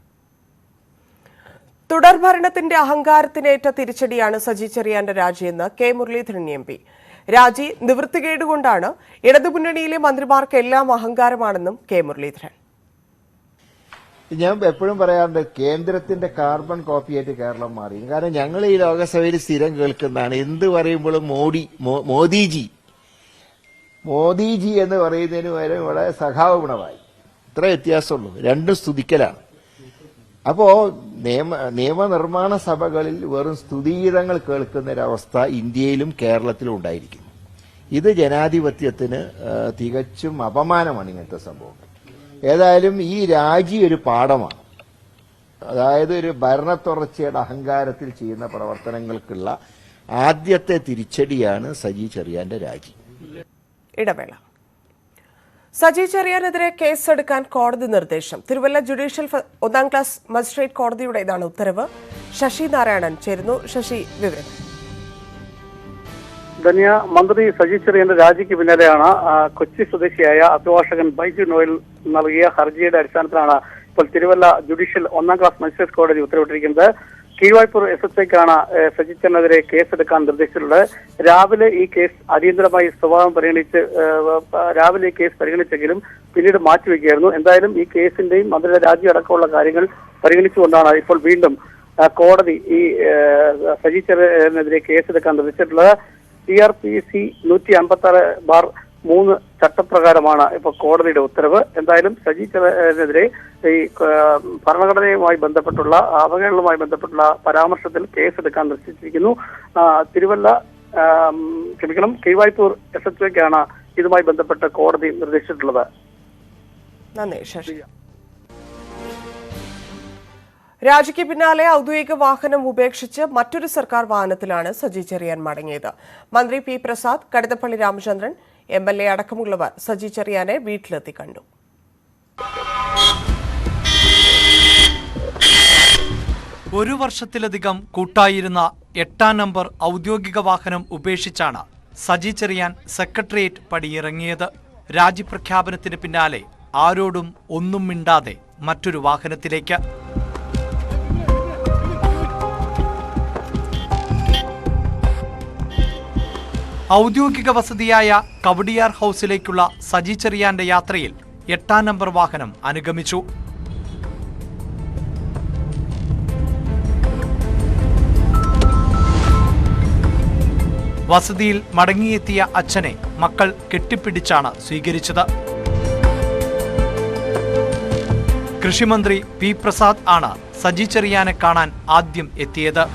[SPEAKER 1] തുടർഭരണത്തിന്റെ അഹങ്കാരത്തിനേറ്റ തിരിച്ചടിയാണ് സജി ചെറിയാന്റെ രാജിയെന്ന് K മുരളീധരൻ MP. രാജി നിവൃത്തികേടുകൊണ്ടാണ്. ഇടതുമുന്നണിയിലെ മന്ത്രിമാർക്കെല്ലാം അഹങ്കാരമാണെന്നും K മുരളീധരൻ.
[SPEAKER 10] ഞാൻ എപ്പോഴും പറയാറുണ്ട്, കേന്ദ്രത്തിന്റെ കാർബൺ കോപ്പിയായിട്ട് കേരളം മാറി. കാരണം ഞങ്ങൾ ഈ ലോകസഭയിൽ സ്ഥിരം കേൾക്കുന്നതാണ്, എന്ത് പറയുമ്പോഴും മോദിജി എന്ന് പറയുന്നതിന് പകരം ഇവിടെ സഖാവ് ഗുണമായി. ഇത്ര വ്യത്യാസമുള്ളൂ. രണ്ടും സ്തുതിക്കലാണ്. അപ്പോ നിയമനിർമ്മാണ സഭകളിൽ വെറും സ്തുതിഗീതങ്ങൾ കേൾക്കുന്നൊരവസ്ഥ ഇന്ത്യയിലും കേരളത്തിലും ഉണ്ടായിരിക്കുന്നു. ഇത് ജനാധിപത്യത്തിന് തികച്ചും അപമാനമാണ് ഇങ്ങനത്തെ സംഭവം. ഏതായാലും ഈ രാജി ഒരു പാഠമാണ്. അതായത് ഒരു ഭരണത്തുടർച്ചയുടെ അഹങ്കാരത്തിൽ ചെയ്യുന്ന പ്രവർത്തനങ്ങൾക്കുള്ള ആദ്യത്തെ തിരിച്ചടിയാണ് സജി ചെറിയാന്റെ രാജി.
[SPEAKER 1] ഇടവേള. സജി ചെറിയാനെതിരെ കേസെടുക്കാൻ കോടതി നിർദ്ദേശം. തിരുവല്ല ജുഡീഷ്യൽ 1ാം ക്ലാസ് മജിസ്ട്രേറ്റ് കോടതിയുടെ ഇതാണ് ഉത്തരവ്. ശശി നാരായണൻ ചേരുന്നു. ശശി, വിവരം.
[SPEAKER 11] ധന്യ, മന്ത്രി സജി ചെറിയാന്റെ രാജിക്ക് പിന്നാലെയാണ് കൊച്ചി സ്വദേശിയായ അഭിഭാഷകൻ ബൈജു നോയൽ നൽകിയ ഹർജിയുടെ അടിസ്ഥാനത്തിലാണ് ഇപ്പോൾ തിരുവല്ല ജുഡീഷ്യൽ 1ാം ക്ലാസ് മജിസ്ട്രേറ്റ് കോടതി ഉത്തരവിട്ടിരിക്കുന്നത്. കീഴ്വായ്പൂർ SHIക്കാണ് സജി ചെറിയാനെതിരെ കേസെടുക്കാൻ നിർദ്ദേശിച്ചിട്ടുള്ളത്. രാവിലെ ഈ കേസ് അടിയന്തരമായി സ്വഭാവം പരിഗണിച്ചെങ്കിലും പിന്നീട് മാറ്റിവെക്കുകയായിരുന്നു. എന്തായാലും ഈ കേസിന്റെയും മന്ത്രിയുടെ രാജി അടക്കമുള്ള കാര്യങ്ങൾ പരിഗണിച്ചുകൊണ്ടാണ് ഇപ്പോൾ വീണ്ടും കോടതി ഈ സജി ചെറിയാനെതിരെ കേസെടുക്കാൻ നിർദ്ദേശിച്ചിട്ടുള്ളത്. CRPC 156/3 ചട്ടപ്രകാരമാണ് ഇപ്പോൾ കോടതിയുടെ ഉത്തരവ്. എന്തായാലും സജി ചെറിയാനെതിരെ ഈ ഭരണഘടനയുമായി ബന്ധപ്പെട്ടുള്ള അവഹേളനവുമായി ബന്ധപ്പെട്ടുള്ള പരാമർശത്തിൽ കേസെടുക്കാൻ നിർദ്ദേശിച്ചിരിക്കുന്നു. കീഴ്വായ്പൂർ SHIക്കാണ് ഇതുമായി ബന്ധപ്പെട്ട് കോടതി നിർദ്ദേശിച്ചിട്ടുള്ളത്.
[SPEAKER 1] നന്ദി ശശി. രാജിക്ക് പിന്നാലെ ഔദ്യോഗിക വാഹനം ഉപേക്ഷിച്ച് മറ്റൊരു സർക്കാർ വാഹനത്തിലാണ് സജി ചെറിയാൻ മടങ്ങിയത്. മന്ത്രി P പ്രസാദ്, കടന്നപ്പള്ളി രാമചന്ദ്രൻ MLA അടക്കമുള്ളവർ സജി ചെറിയാനെ വീട്ടിലെത്തി കണ്ടു.
[SPEAKER 12] ഒരു വർഷത്തിലധികം കൂട്ടായിരുന്ന 8ാം നമ്പർ ഔദ്യോഗിക വാഹനം ഉപേക്ഷിച്ചാണ് സജി ചെറിയാൻ സെക്രട്ടേറിയറ്റ് പടിയിറങ്ങിയത്. രാജിപ്രഖ്യാപനത്തിന് പിന്നാലെ ആരോടും ഒന്നും മിണ്ടാതെ മറ്റൊരു വാഹനത്തിലേക്ക്. ഔദ്യോഗിക വസതിയായ കവടിയാർ ഹൌസിലേക്കുള്ള സജി ചെറിയാന്റെ യാത്രയിൽ 8-ാം നമ്പർ വാഹനം അനുഗമിച്ചു. വസതിയിൽ മടങ്ങിയെത്തിയ അച്ഛനെ മക്കൾ കെട്ടിപ്പിടിച്ചാണ് സ്വീകരിച്ചത്. കൃഷിമന്ത്രി പി പ്രസാദ് ആണ് സജി ചെറിയാനെ കാണാൻ ആദ്യം എത്തിയത്.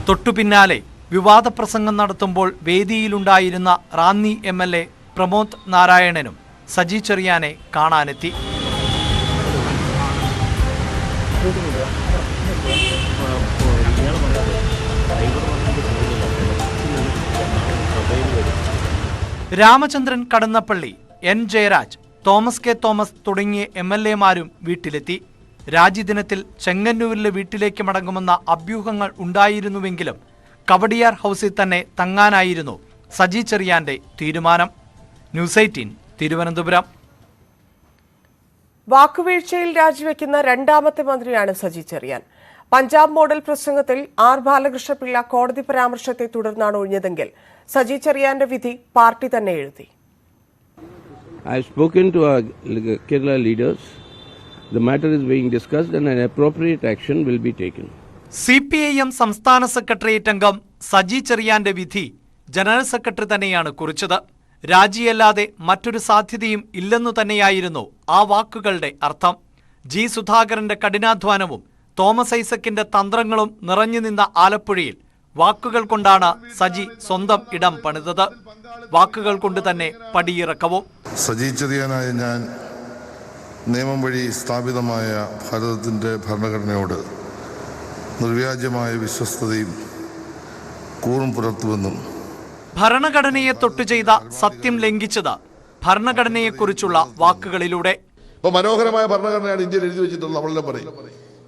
[SPEAKER 12] തൊട്ടുപിന്നാലെ വിവാദ പ്രസംഗം നടത്തുമ്പോൾ വേദിയിലുണ്ടായിരുന്ന റാന്നി MLA പ്രമോദ് നാരായണനും സജി ചെറിയാനെ കാണാനെത്തി. രാമചന്ദ്രൻ കടന്നപ്പള്ളി, N ജയരാജ്, തോമസ് കെ തോമസ് തുടങ്ങിയ MLA-മാരും വീട്ടിലെത്തി. രാജ്യദിനത്തിൽ ചെങ്ങന്നൂരിലെ വീട്ടിലേക്ക് മടങ്ങുമെന്ന അഭ്യൂഹങ്ങൾ ഉണ്ടായിരുന്നുവെങ്കിലും കവടിയാർ ഹൌസിൽ തന്നെ തങ്ങാനായിരുന്നു സജി ചെറിയാന്റെ തീരുമാനം. ന്യൂസ് 18 തിരുവനന്തപുരം.
[SPEAKER 1] വാക്കുവീഴ്ചയിൽ രാജിവെക്കുന്ന രണ്ടാമത്തെ മന്ത്രിയാണ് സജി ചെറിയാൻ. പഞ്ചാബ് മോഡൽ പ്രസംഗത്തിൽ R ബാലകൃഷ്ണപിള്ള കോടതി പരാമർശത്തെ തുടർന്നാണ് ഒഴിഞ്ഞതെങ്കിൽ സജി ചെറിയാന്റെ വിധി പാർട്ടി തന്നെ എഴുതി.
[SPEAKER 13] I have spoken to our Kerala leaders. The matter is being discussed and an appropriate action will be taken.
[SPEAKER 12] CPIM സംസ്ഥാന സെക്രട്ടേറിയറ്റ് അംഗം സജി ചെറിയാന്റെ വിധി ജനറൽ സെക്രട്ടറി തന്നെയാണ് കുറിച്ചത്. രാജിയല്ലാതെ മറ്റൊരു സാധ്യതയും ഇല്ലെന്നു തന്നെയായിരുന്നു ആ വാക്കുകളുടെ അർത്ഥം. G സുധാകരന്റെ കഠിനാധ്വാനവും തോമസ് ഐസക്കിന്റെ തന്ത്രങ്ങളും നിറഞ്ഞു നിന്ന ആലപ്പുഴയിൽ വാക്കുകൾ കൊണ്ടാണ് സജി സ്വന്തം ഇടം പണിതത്. വാക്കുകൾ കൊണ്ട് തന്നെ പടിയിറക്കവും.
[SPEAKER 3] സജി ചെറിയാനായ ഞാൻ നിയമം വഴി സ്ഥാപിതമായ ഭാരതത്തിൻ്റെ ഭരണഘടനയോട് നിർവ്യാജമായ വിശ്വസ്തതയും കൂറും പുലർത്തുമെന്നും
[SPEAKER 12] ഭരണഘടനയെ തൊട്ടു ചെയ്ത സത്യം ലംഘിച്ചത് ഭരണഘടനയെക്കുറിച്ചുള്ള വാക്കുകളിലൂടെ.
[SPEAKER 3] ഇപ്പൊ മനോഹരമായ ഭരണഘടനയാണ് ഇന്ത്യയിൽ എഴുതി വെച്ചിട്ടുള്ളത്. നമ്മളെല്ലാം പറയും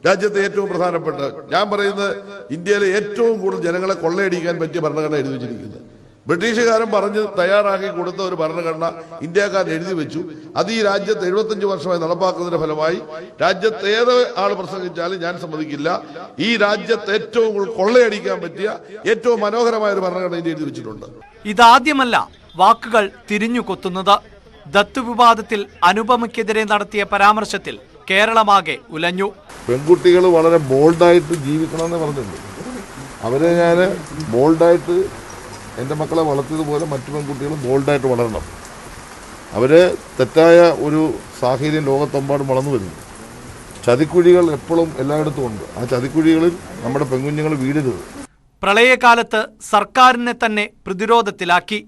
[SPEAKER 3] രാജ്യത്തെ ഏറ്റവും പ്രധാനപ്പെട്ട, ഞാൻ പറയുന്നത് ഇന്ത്യയിലെ ഏറ്റവും കൂടുതൽ ജനങ്ങളെ കൊള്ളയടിക്കാൻ പറ്റിയ ഭരണഘടന എഴുതി വെച്ചിരിക്കുന്നത്. ബ്രിട്ടീഷുകാരൻ പറഞ്ഞ് തയ്യാറാക്കി കൊടുത്ത ഒരു ഭരണഘടന ഇന്ത്യക്കാരൻ എഴുതി വെച്ചു. അത് ഈ രാജ്യത്ത് 75 വർഷമായി നടപ്പാക്കുന്നതിന്റെ ഫലമായി രാജ്യത്ത് ഏത് ആൾ പ്രസംഗിച്ചാലും ഞാൻ സമ്മതിക്കില്ല. ഈ രാജ്യത്ത് ഏറ്റവും കൊള്ളയടിക്കാൻ പറ്റിയ ഏറ്റവും മനോഹരമായ ഒരു ഭരണഘടന ഇന്ത്യ എഴുതി വെച്ചിട്ടുണ്ട്.
[SPEAKER 12] ഇതാദ്യമല്ല വാക്കുകൾ തിരിഞ്ഞു കൊത്തുന്നത്. ദത്ത് വിവാദത്തിൽ അനുപമയ്ക്കെതിരെ നടത്തിയ പരാമർശത്തിൽ കേരളമാകെ ഉലഞ്ഞു.
[SPEAKER 3] പെൺകുട്ടികൾ വളരെ ബോൾഡായിട്ട് ജീവിക്കണമെന്ന് പറഞ്ഞിട്ടുണ്ട്. അവരെ ഞാൻ ബോൾഡായിട്ട് എൻ്റെ മക്കളെ വളർത്തിയതുപോലെ മറ്റു പെൺകുട്ടികളും ബോൾഡായിട്ട് വളരണം. അവർ തെറ്റായ ഒരു സാഹചര്യം ലോകത്തെമ്പാടും വളർന്നു വരുന്നു. ചതിക്കുഴികൾ എപ്പോഴും എല്ലായിടത്തും ഉണ്ട്. ആ ചതിക്കുഴികളിൽ നമ്മുടെ പെൺകുഞ്ഞുങ്ങൾ വീഴരുത്.
[SPEAKER 12] പ്രളയകാലത്ത് സർക്കാരിനെ തന്നെ പ്രതിരോധത്തിലാക്കി.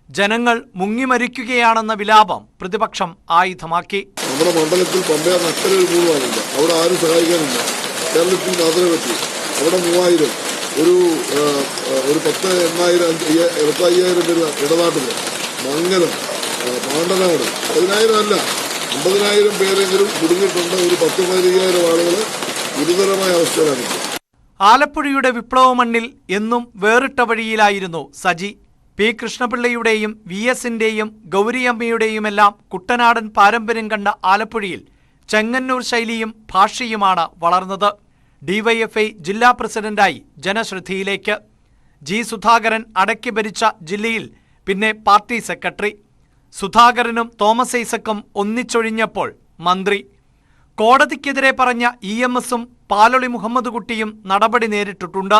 [SPEAKER 12] ജനങ്ങൾ മുങ്ങിമരിക്കുകയാണെന്ന വിലാപം പ്രതിപക്ഷം ആയുധമാക്കി.
[SPEAKER 3] നമ്മുടെ മണ്ഡലത്തിൽ പമ്പയാർ അക്കരെ ഒരു മൂവാനില്ല, അവിടെ ആരും സഹായിക്കാനില്ല. കേരളത്തിൽ മാത്രമേ പറ്റൂ. അവിടെ 3000 ഒരു 10,000 25,000 പേര് ഇടനാട്ടില്, മംഗലം, പാണ്ടനാട് 10,000 അല്ല 50,000 പേരെങ്കിലും കുടുങ്ങിയിട്ടുണ്ട്. ഒരു 10,000-15,000 ആളുകൾ ഗുരുതരമായ അവസ്ഥയിലാണ്.
[SPEAKER 12] ആലപ്പുഴയുടെ വിപ്ലവ മണ്ണിൽ എന്നും വേറിട്ട വഴിയിലായിരുന്നു സജി. P കൃഷ്ണപിള്ളയുടെയും VS-ന്റെയും ഗൗരിയമ്മയുടെയുമെല്ലാം കുട്ടനാടൻ പാരമ്പര്യം കണ്ട ആലപ്പുഴയിൽ ചെങ്ങന്നൂർ ശൈലിയും ഭാഷയുമാണ് വളർന്നത്. DYFI ജില്ലാ പ്രസിഡന്റായി ജനശ്രദ്ധയിലേക്ക്. G സുധാകരൻ അടക്കി ഭരിച്ച ജില്ലയിൽ പിന്നെ പാർട്ടി സെക്രട്ടറി. സുധാകരനും തോമസ് ഐസക്കും ഒന്നിച്ചൊഴിഞ്ഞപ്പോൾ മന്ത്രി. കോടതിക്കെതിരെ പറഞ്ഞ EMS-ഉം പാലൊളി മുഹമ്മദ് കുട്ടിയും നടപടി നേരിട്ടിട്ടുണ്ട്.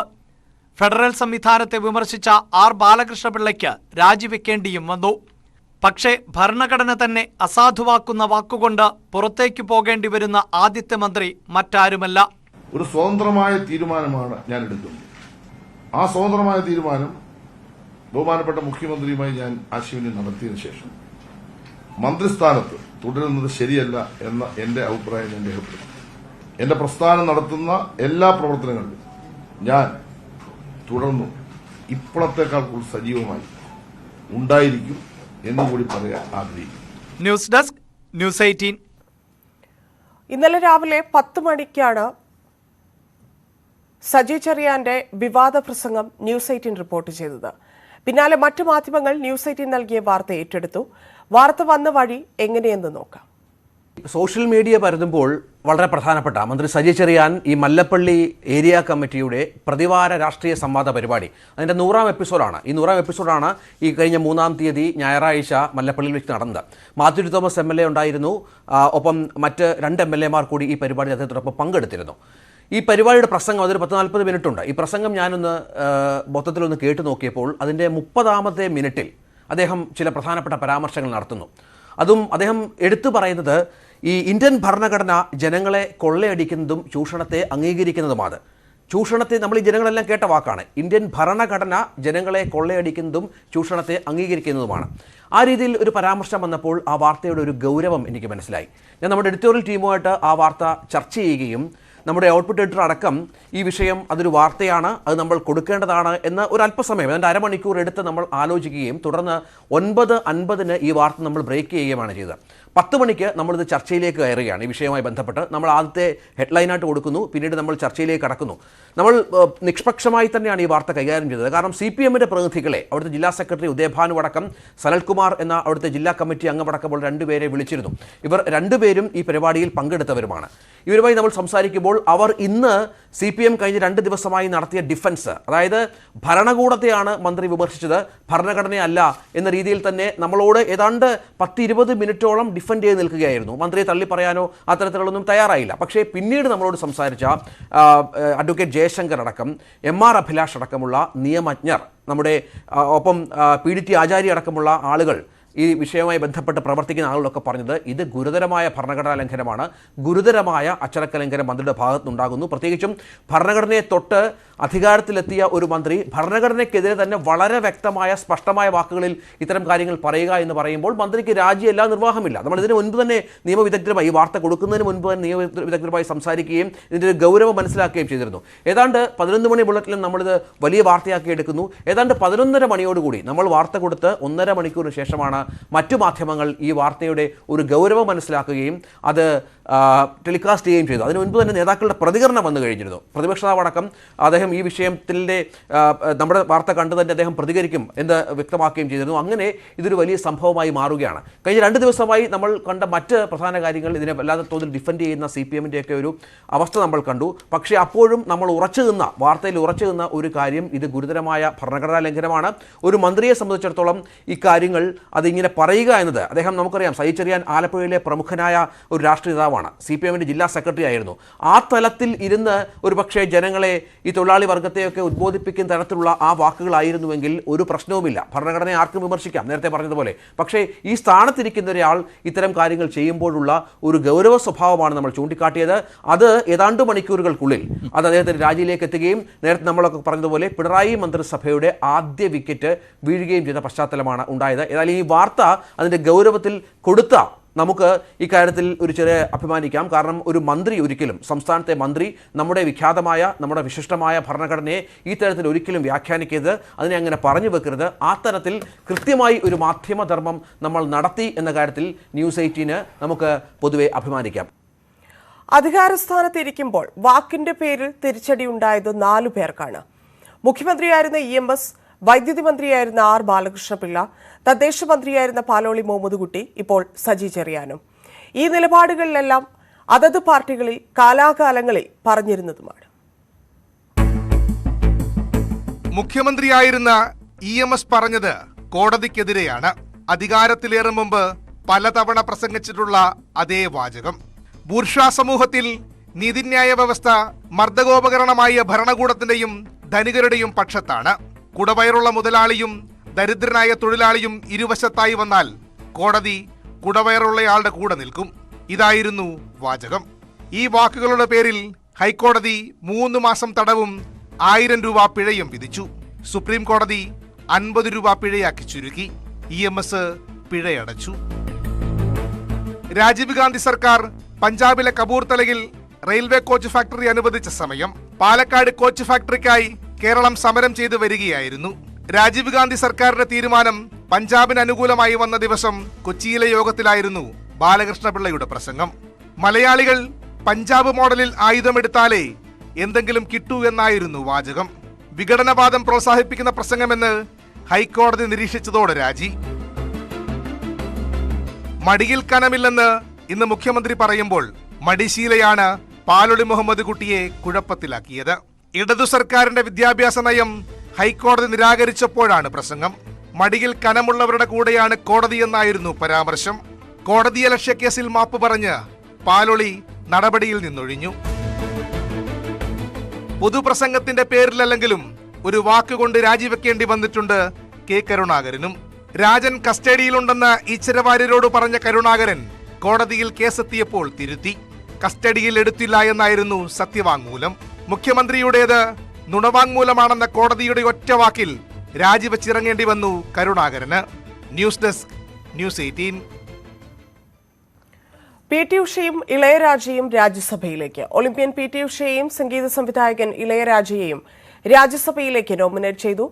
[SPEAKER 12] ഫെഡറൽ സംവിധാനത്തെ വിമർശിച്ച R ബാലകൃഷ്ണപിള്ളയ്ക്ക് രാജിവെക്കേണ്ടിയും വന്നു. പക്ഷേ ഭരണഘടന തന്നെ അസാധുവാക്കുന്ന വാക്കുകൊണ്ട് പുറത്തേക്ക് പോകേണ്ടി വരുന്ന ആദ്യത്തെ മന്ത്രി മറ്റാരുമല്ല.
[SPEAKER 3] ഒരു സ്വതന്ത്രമായ തീരുമാനമാണ് ഞാൻ എടുക്കുന്നത്. ആ സ്വതന്ത്രമായ തീരുമാനം ബഹുമാനപ്പെട്ട മുഖ്യമന്ത്രിയുമായി ഞാൻ ആശയവിനിമയം നടത്തിയതിനു ശേഷം മന്ത്രിസ്ഥാനത്ത് തുടരുന്നത് ശരിയല്ല എന്ന എന്റെ അഭിപ്രായം ഞാൻ രേഖപ്പെടുത്തി. എന്റെ പ്രസ്ഥാനം നടത്തുന്ന എല്ലാ പ്രവർത്തനങ്ങളിലും ഞാൻ തുടർന്നു ഇപ്പോഴത്തേക്കാൾ കൂടുതൽ സജീവമായി ഉണ്ടായിരിക്കും എന്നുകൂടി പറയാൻ ആഗ്രഹിക്കുന്നു.
[SPEAKER 12] News desk, news 18.
[SPEAKER 1] ഇന്നലെ രാവിലെ 10 മണിക്കാണ് സജി ചെറിയാന്റെ വിവാദ പ്രസംഗം ന്യൂസ് 18 റിപ്പോർട്ട് ചെയ്തത്. പിന്നാലെ മറ്റു മാധ്യമങ്ങൾ ന്യൂസ് 18 നൽകിയ വാർത്ത ഏറ്റെടുത്തു. വാർത്ത വന്ന വഴി എങ്ങനെയെന്ന് നോക്കാം.
[SPEAKER 14] സോഷ്യൽ മീഡിയ പരതുമ്പോൾ വളരെ പ്രധാനപ്പെട്ട മന്ത്രി സജി ചെറിയാൻ ഈ മല്ലപ്പള്ളി ഏരിയ കമ്മിറ്റിയുടെ പ്രതിവാര രാഷ്ട്രീയ സംവാദ പരിപാടി അതിൻ്റെ 100ാം എപ്പിസോഡാണ്. ഈ 100ാം എപ്പിസോഡാണ് ഈ കഴിഞ്ഞ 3-ാം തീയതി ഞായറാഴ്ച മല്ലപ്പള്ളിയിൽ വെച്ച് നടന്നത്. മാത്യു തോമസ് MLA ഉണ്ടായിരുന്നു. ഒപ്പം മറ്റ് 2 MLAമാർ കൂടി ഈ പരിപാടി അദ്ദേഹത്തോടൊപ്പം പങ്കെടുത്തിരുന്നു. ഈ പരിപാടിയുടെ പ്രസംഗം അതൊരു 10-40 മിനിറ്റുണ്ട്. ഈ പ്രസംഗം ഞാനൊന്ന് മൊത്തത്തിലൊന്ന് കേട്ടു നോക്കിയപ്പോൾ അതിൻ്റെ 30ാമത്തെ മിനിറ്റിൽ അദ്ദേഹം ചില പ്രധാനപ്പെട്ട പരാമർശങ്ങൾ നടത്തുന്നു. അതും അദ്ദേഹം എടുത്തു പറയുന്നത് ഈ ഇന്ത്യൻ ഭരണഘടന ജനങ്ങളെ കൊള്ളയടിക്കുന്നതും ചൂഷണത്തെ അംഗീകരിക്കുന്നതുമാണ്. ചൂഷണത്തെ നമ്മൾ ഈ ജനങ്ങളെല്ലാം കേട്ട വാക്കാണ്. ഇന്ത്യൻ ഭരണഘടന ജനങ്ങളെ കൊള്ളയടിക്കുന്നതും ചൂഷണത്തെ അംഗീകരിക്കുന്നതുമാണ്. ആ രീതിയിൽ ഒരു പരാമർശം വന്നപ്പോൾ ആ വാർത്തയുടെ ഒരു ഗൗരവം എനിക്ക് മനസ്സിലായി. ഞാൻ നമ്മുടെ എഡിറ്റോറിയൽ ടീമുമായിട്ട് ആ വാർത്ത ചർച്ച ചെയ്യുകയും നമ്മുടെ ഔട്ട്പുട്ട് എഡിറ്റർ അടക്കം ഈ വിഷയം അതൊരു വാർത്തയാണ്, അത് നമ്മൾ കൊടുക്കേണ്ടതാണ് എന്ന് ഒരു അല്പസമയം അതിൻ്റെ അരമണിക്കൂർ എടുത്ത് നമ്മൾ ആലോചിക്കുകയും തുടർന്ന് 9:50 ഈ വാർത്ത നമ്മൾ ബ്രേക്ക് ചെയ്യുകയാണ് ചെയ്തത്. 10 മണിക്ക് നമ്മളിത് ചർച്ചയിലേക്ക് കയറുകയാണ്. ഈ വിഷയവുമായി ബന്ധപ്പെട്ട് നമ്മൾ ആദ്യത്തെ ഹെഡ്ലൈനായിട്ട് കൊടുക്കുന്നു, പിന്നീട് നമ്മൾ ചർച്ചയിലേക്ക് കടക്കുന്നു. നമ്മൾ നിഷ്പക്ഷമായി തന്നെയാണ് ഈ വാർത്ത കൈകാര്യം ചെയ്തത്. കാരണം CPMന്റെ പ്രതിനിധികളെ അവിടുത്തെ ജില്ലാ സെക്രട്ടറി ഉദയഭാനു അടക്കം സനൽകുമാർ എന്ന അവിടുത്തെ ജില്ലാ കമ്മിറ്റി അംഗമടക്കമുള്ള 2 പേരെ വിളിച്ചിരുന്നു. ഇവർ 2 പേരും ഈ പരിപാടിയിൽ പങ്കെടുത്തവരുമാണ്. ഇവരുമായി നമ്മൾ സംസാരിക്കുമ്പോൾ അവർ ഇന്ന് CPM കഴിഞ്ഞ 2 ദിവസമായി നടത്തിയ ഡിഫൻസ്, അതായത് ഭരണകൂടത്തെയാണ് മന്ത്രി വിമർശിച്ചത്, ഭരണഘടനയല്ല എന്ന രീതിയിൽ തന്നെ നമ്മളോട് ഏതാണ്ട് 10-20 മിനിറ്റോളം ഡിഫെൻഡ് ചെയ്ത് നിൽക്കുകയായിരുന്നു. മന്ത്രിയെ തള്ളി പറയാനോ അത്തരത്തിലുള്ളൊന്നും തയ്യാറായില്ല. പക്ഷേ പിന്നീട് നമ്മളോട് സംസാരിച്ച അഡ്വക്കേറ്റ് ജയശങ്കർ അടക്കം MR അഭിലാഷ് അടക്കമുള്ള നിയമജ്ഞർ, നമ്മുടെ ഒപ്പം PDT ആചാര്യ അടക്കമുള്ള ആളുകൾ, ഈ വിഷയവുമായി ബന്ധപ്പെട്ട് പ്രവർത്തിക്കുന്ന ആളുകളൊക്കെ പറഞ്ഞത് ഇത് ഗുരുതരമായ ഭരണഘടനാ ലംഘനമാണ്, ഗുരുതരമായ അച്ചടക്ക ലംഘനം മന്ത്രിയുടെ ഭാഗത്തുനിന്നുണ്ടാകുന്നു. പ്രത്യേകിച്ചും ഭരണഘടനയെ തൊട്ട് അധികാരത്തിലെത്തിയ ഒരു മന്ത്രി ഭരണഘടനയ്ക്കെതിരെ തന്നെ വളരെ വ്യക്തമായ സ്പഷ്ടമായ വാക്കുകളിൽ ഇത്തരം കാര്യങ്ങൾ പറയുക എന്ന് പറയുമ്പോൾ മന്ത്രിക്ക് രാജിയല്ല, നിർവാഹമില്ല. നമ്മൾ ഇതിന് മുൻപ് തന്നെ നിയമവിദഗ്ധരുമായി, ഈ വാർത്ത കൊടുക്കുന്നതിന് മുൻപ് തന്നെ നിയമവിദഗ്ധരുമായി സംസാരിക്കുകയും ഇതിൻ്റെ ഒരു ഗൗരവം മനസ്സിലാക്കുകയും ചെയ്തിരുന്നു. ഏതാണ്ട് 11 മണി ബുള്ളറ്റിലും നമ്മളിത് വലിയ വാർത്തയാക്കി എടുക്കുന്നു. ഏതാണ്ട് 11:30 മണിയോടുകൂടി നമ്മൾ വാർത്ത കൊടുത്ത് 1.5 മണിക്കൂറിന് ശേഷമാണ് മറ്റു മാധ്യമങ്ങൾ ഈ വാർത്തയുടെ ഒരു ഗൗരവം മനസ്സിലാക്കുകയും അത് ടെലികാസ്റ്റ് ചെയ്യുകയും ചെയ്തു. അതിനു മുൻപ് തന്നെ നേതാക്കളുടെ പ്രതികരണം വന്നു കഴിഞ്ഞിരുന്നു. പ്രതിപക്ഷ നേതാവടക്കം അദ്ദേഹം ഈ വിഷയത്തിൻ്റെ നമ്മുടെ വാർത്ത കണ്ടു തന്നെ അദ്ദേഹം പ്രതികരിക്കും എന്ന് വ്യക്തമാക്കുകയും ചെയ്തിരുന്നു. അങ്ങനെ ഇതൊരു വലിയ സംഭവമായി മാറുകയാണ്. കഴിഞ്ഞ 2 ദിവസമായി നമ്മൾ കണ്ട മറ്റ് പ്രധാന കാര്യങ്ങൾ ഇതിനെ വല്ലാത്ത തോതിൽ ഡിഫെൻഡ് ചെയ്യുന്ന CPMൻ്റെയൊക്കെ ഒരു അവസ്ഥ നമ്മൾ കണ്ടു. പക്ഷേ അപ്പോഴും നമ്മൾ വാർത്തയിൽ ഉറച്ചു നിന്ന ഒരു കാര്യം, ഇത് ഗുരുതരമായ ഭരണഘടനാ ലംഘനമാണ്. ഒരു മന്ത്രിയെ സംബന്ധിച്ചിടത്തോളം ഈ കാര്യങ്ങൾ അതിങ്ങനെ പറയുക എന്നത്, അദ്ദേഹം നമുക്കറിയാം സജി ചെറിയാൻ ആലപ്പുഴയിലെ പ്രമുഖനായ ഒരു രാഷ്ട്രീയ നേതാവാണ്, CPMന്റെ ജില്ലാ സെക്രട്ടറി ആയിരുന്നു. ആ തലത്തിൽ ഇരുന്ന് ഒരു പക്ഷേ ജനങ്ങളെ, ഈ തൊഴിലാളി വർഗത്തെയൊക്കെ ഉദ്ബോധിപ്പിക്കുന്ന തരത്തിലുള്ള ആ വാക്കുകളായിരുന്നുവെങ്കിൽ ഒരു പ്രശ്നവുമില്ല, ഭരണഘടനയെ ആർക്കും വിമർശിക്കാം, നേരത്തെ പറഞ്ഞതുപോലെ. പക്ഷേ ഈ സ്ഥാനത്തിരിക്കുന്ന ഒരാൾ ഇത്തരം കാര്യങ്ങൾ ചെയ്യുമ്പോഴുള്ള ഒരു ഗൗരവ സ്വഭാവമാണ് നമ്മൾ ചൂണ്ടിക്കാട്ടിയത്. അത് ഏതാണ്ട് മണിക്കൂറുകൾക്കുള്ളിൽ അത് അദ്ദേഹത്തിന് രാജിയിലേക്ക് എത്തുകയും നേരത്തെ നമ്മളൊക്കെ പറഞ്ഞതുപോലെ പിണറായി മന്ത്രിസഭയുടെ ആദ്യ വിക്കറ്റ് വീഴുകയും ചെയ്ത പശ്ചാത്തലമാണ് ഉണ്ടായത്. ഏതായാലും ഈ വാർത്ത അതിൻ്റെ ഗൗരവത്തിൽ കൊടുത്ത നമുക്ക് ഇക്കാര്യത്തിൽ ഒരു ചെറിയ അഭിമാനിക്കാം. കാരണം ഒരു മന്ത്രി ഒരിക്കലും, സംസ്ഥാനത്തെ മന്ത്രി, നമ്മുടെ വിഖ്യാതമായ, നമ്മുടെ വിശിഷ്ടമായ ഭരണഘടനയെ ഈ തരത്തിൽ ഒരിക്കലും വ്യാഖ്യാനിക്കരുത്, അതിനെ അങ്ങനെ പറഞ്ഞു വെക്കരുത്. ആ തരത്തിൽ കൃത്യമായി ഒരു മാധ്യമധർമ്മം നമ്മൾ നടത്തി എന്ന കാര്യത്തിൽ ന്യൂസ് 18 നമുക്ക് പൊതുവെ അഭിമാനിക്കാം.
[SPEAKER 1] അധികാരസ്ഥാനത്തിരിക്കുമ്പോൾ വാക്കിന്റെ പേരിൽ തിരിച്ചടി ഉണ്ടായത് 4 പേർക്കാണ്. മുഖ്യമന്ത്രിയായിരുന്ന EMS, വൈദ്യുതി മന്ത്രിയായിരുന്ന R ബാലകൃഷ്ണപിള്ള, തദ്ദേശ മന്ത്രിയായിരുന്ന പാലോളി മുഹമ്മദ് കുട്ടി, ഇപ്പോൾ സജി ചെറിയാനും. ഈ നിലപാടുകളിലെല്ലാം അതത് പാർട്ടികളിൽ കാലാകാലങ്ങളിൽ പറഞ്ഞിരുന്നതുമാണ്.
[SPEAKER 2] മുഖ്യമന്ത്രിയായിരുന്ന EMS പറഞ്ഞത് കോടതിക്കെതിരെയാണ്. അധികാരത്തിലേറും മുമ്പ് പലതവണ പ്രസംഗിച്ചിട്ടുള്ള അതേ വാചകം. ബൂർഷ്വാ സമൂഹത്തിൽ നീതിന്യായ വ്യവസ്ഥ മർദ്ദകോപകരണമായ ഭരണകൂടത്തിന്റെയും ധനികരുടെയും പക്ഷത്താണ്. കുടവയറുള്ള മുതലാളിയും ദരിദ്രനായ തൊഴിലാളിയും ഇരുവശത്തായി വന്നാൽ കോടതി കുടവയറുള്ളയാളുടെ കൂടെ നിൽക്കും. ഇതായിരുന്നു വാചകം. ഈ വാക്കുകളുടെ പേരിൽ ഹൈക്കോടതി 3 മാസം തടവും 1000 രൂപ പിഴയും വിധിച്ചു. സുപ്രീം കോടതി 50 രൂപ പിഴയാക്കി ചുരുക്കി. EMS പിഴയടച്ചു. രാജീവ് ഗാന്ധി സർക്കാർ പഞ്ചാബിലെ കപൂർത്തലയിൽ റെയിൽവേ കോച്ച് ഫാക്ടറി അനുവദിച്ച സമയം പാലക്കാട് കോച്ച് ഫാക്ടറിക്കായി കേരളം സമരം ചെയ്തു വരികയായിരുന്നു. രാജീവ് ഗാന്ധി സർക്കാരിന്റെ തീരുമാനം പഞ്ചാബിന് അനുകൂലമായി വന്ന ദിവസം കൊച്ചിയിലെ യോഗത്തിലായിരുന്നു ബാലകൃഷ്ണപിള്ളയുടെ പ്രസംഗം. മലയാളികൾ പഞ്ചാബ് മോഡലിൽ ആയുധമെടുത്താലേ എന്തെങ്കിലും കിട്ടൂ എന്നായിരുന്നു വാചകം. വിഘടനവാദം പ്രോത്സാഹിപ്പിക്കുന്ന പ്രസംഗമെന്ന് ഹൈക്കോടതി നിരീക്ഷിച്ചതോടെ രാജി. മടിയിൽ കനമില്ലെന്ന് ഇന്ന് മുഖ്യമന്ത്രി പറയുമ്പോൾ മടിശീലയാണ് പാലൊളി മുഹമ്മദ് കുട്ടിയെ കുഴപ്പത്തിലാക്കിയത്. ഇടതു സർക്കാരിന്റെ വിദ്യാഭ്യാസ നയം ഹൈക്കോടതി നിരാകരിച്ചപ്പോഴാണ് പ്രസംഗം. മടിയിൽ കനമുള്ളവരുടെ കൂടെയാണ് കോടതിയെന്നായിരുന്നു പരാമർശം. കോടതിയലക്ഷ്യ കേസിൽ മാപ്പ് പറഞ്ഞ് പാലൊളി നടപടിയിൽ നിന്നൊഴിഞ്ഞു. പൊതുപ്രസംഗത്തിന്റെ പേരിലല്ലെങ്കിലും ഒരു വാക്കുകൊണ്ട് രാജിവെക്കേണ്ടി വന്നിട്ടുണ്ട് കെ കരുണാകരനും. രാജൻ കസ്റ്റഡിയിലുണ്ടെന്ന് ഈശ്വരവാര്യരോട് പറഞ്ഞ കരുണാകരൻ കോടതിയിൽ കേസെത്തിയപ്പോൾ തിരുത്തി. കസ്റ്റഡിയിൽ എടുത്തില്ല എന്നായിരുന്നു സത്യവാങ്മൂലം. മുഖ്യമന്ത്രിയുടേത് നുണവാങ്മൂലമാണെന്ന കോടതിയുടെ ഒറ്റ വാക്കിൽ രാജിവെച്ചിറങ്ങേണ്ടി വന്നു കരുണാകരന്. News desk, news 18.
[SPEAKER 1] PT ഉഷയും ഇളയരാജയും രാജ്യസഭയിലേക്ക്. ഒളിമ്പ്യൻ PT ഉഷയെയും സംഗീത സംവിധായകൻ ഇളയരാജയെയും രാജ്യസഭയിലേക്ക് നോമിനേറ്റ് ചെയ്തു.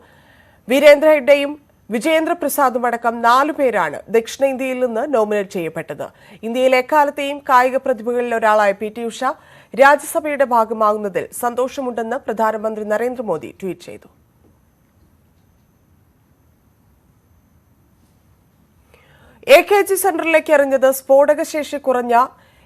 [SPEAKER 1] വീരേന്ദ്ര ഹെഗ്ഡെയും വിജയേന്ദ്ര പ്രസാദും അടക്കം 4 പേരാണ് ദക്ഷിണേന്ത്യയിൽ നിന്ന് നോമിനേറ്റ് ചെയ്യപ്പെട്ടത്. ഇന്ത്യയിലെ എക്കാലത്തെയും കായിക പ്രതിഭകളിൽ ഒരാളായ PT ഉഷ രാജ്യസഭയുടെ ഭാഗമാകുന്നതിൽ സന്തോഷമുണ്ടെന്ന് പ്രധാനമന്ത്രി നരേന്ദ്രമോദി ട്വീറ്റ് ചെയ്തു. AKG സെന്ററിലേക്ക് എറിഞ്ഞത് സ്ഫോടകശേഷി കുറഞ്ഞ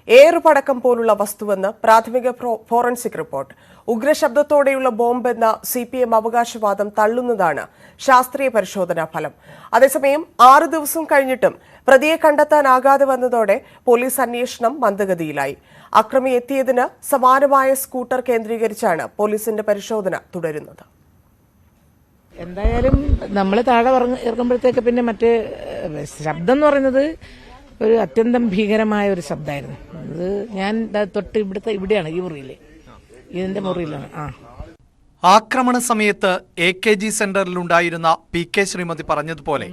[SPEAKER 1] ഏറുപടക്കം പോലുള്ള വസ്തുവെന്ന് പ്രാഥമിക ഫോറൻസിക് റിപ്പോർട്ട്. ഉഗ്രശബ്ദത്തോടെയുള്ള ബോംബെന്ന CPM അവകാശവാദം തള്ളുന്നതാണ് ശാസ്ത്രീയ പരിശോധനാ ഫലം. അതേസമയം 6 ദിവസം കഴിഞ്ഞിട്ടും പ്രതിയെ കണ്ടെത്താനാകാതെ വന്നതോടെ പോലീസ് അന്വേഷണം മന്ദഗതിയിലായി. അക്രമി എത്തിയതിന് സമാനമായ സ്കൂട്ടർ കേന്ദ്രീകരിച്ചാണ് പോലീസിന്റെ പരിശോധന തുടരുന്നത്.
[SPEAKER 15] എന്തായാലും നമ്മൾ താഴെ ഇറങ്ങുമ്പോഴത്തേക്ക് പിന്നെ മറ്റേ ശബ്ദം എന്ന് പറയുന്നത് ഒരു അത്യന്തം ഭീകരമായ ഒരു ശബ്ദമായിരുന്നു. അത് ഞാൻ തൊട്ട് ഇവിടെയാണ്, ഈ മുറിയിലെ ഇതിന്റെ മുറിയിലാണ്.
[SPEAKER 12] ആക്രമണ സമയത്ത് AKG സെന്ററിലുണ്ടായിരുന്ന PK ശ്രീമതി പറഞ്ഞതുപോലെ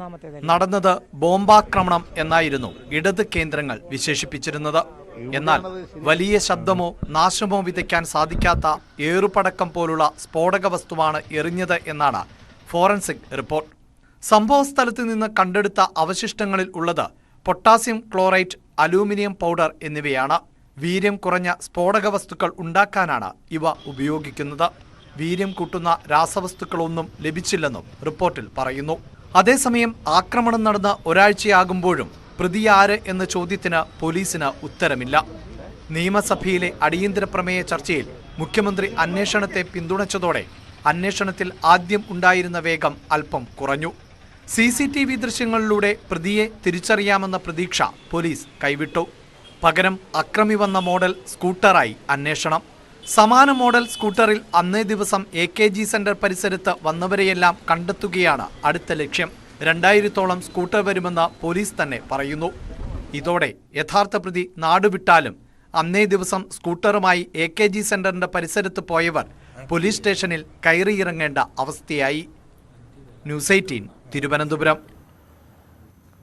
[SPEAKER 12] നടന്നത് ബോംബാക്രമണം എന്നായിരുന്നു ഇടത് കേന്ദ്രങ്ങൾ വിശേഷിപ്പിച്ചിരുന്നത്. എന്നാൽ വലിയ ശബ്ദമോ നാശമോ വിതയ്ക്കാൻ സാധിക്കാത്ത ഏറുപടക്കം പോലുള്ള സ്ഫോടക വസ്തുവാണ് എറിഞ്ഞത് എന്നാണ് ഫോറൻസിക് റിപ്പോർട്ട്. സംഭവസ്ഥലത്ത് നിന്ന് കണ്ടെടുത്ത അവശിഷ്ടങ്ങളിൽ ഉള്ളത് പൊട്ടാസ്യം ക്ലോറൈറ്റ്, അലൂമിനിയം പൗഡർ എന്നിവയാണ്. വീര്യം കുറഞ്ഞ സ്ഫോടക വസ്തുക്കൾ ഉണ്ടാക്കാനാണ് ഇവ ഉപയോഗിക്കുന്നത്. വീര്യം കൂട്ടുന്ന രാസവസ്തുക്കളൊന്നും ലഭിച്ചില്ലെന്നും റിപ്പോർട്ടിൽ പറയുന്നു. അതേസമയം ആക്രമണം നടന്ന ഒരാഴ്ചയാകുമ്പോഴും പ്രതിയാര് എന്ന ചോദ്യത്തിന് പോലീസിന് ഉത്തരമില്ല. നിയമസഭയിലെ അടിയന്തര പ്രമേയ ചർച്ചയിൽ മുഖ്യമന്ത്രി അന്വേഷണത്തെ പിന്തുണച്ചതോടെ അന്വേഷണത്തിൽ ആദ്യം ഉണ്ടായിരുന്ന വേഗം അല്പം കുറഞ്ഞു. CCTV ദൃശ്യങ്ങളിലൂടെ പ്രതിയെ തിരിച്ചറിയാമെന്ന പ്രതീക്ഷ പോലീസ് കൈവിട്ടു. പകരം അക്രമി വന്ന മോഡൽ സ്കൂട്ടറായി അന്വേഷണം. സമാന മോഡൽ സ്കൂട്ടറിൽ അന്നേ ദിവസം AKG സെന്റർ പരിസരത്ത് വന്നവരെയെല്ലാം കണ്ടെത്തുകയാണ് അടുത്ത ലക്ഷ്യം. 2000-ഓളം സ്കൂട്ടർ വരുമെന്ന് പോലീസ് തന്നെ പറയുന്നു. ഇതോടെ യഥാർത്ഥ പ്രതി നാടുവിട്ടാലും അന്നേ ദിവസം സ്കൂട്ടറുമായി AKG സെന്ററിന്റെ പരിസരത്ത് പോയവർ പോലീസ് സ്റ്റേഷനിൽ കയറിയിറങ്ങേണ്ട അവസ്ഥയായി. ന്യൂസ് 18 തിരുവനന്തപുരം.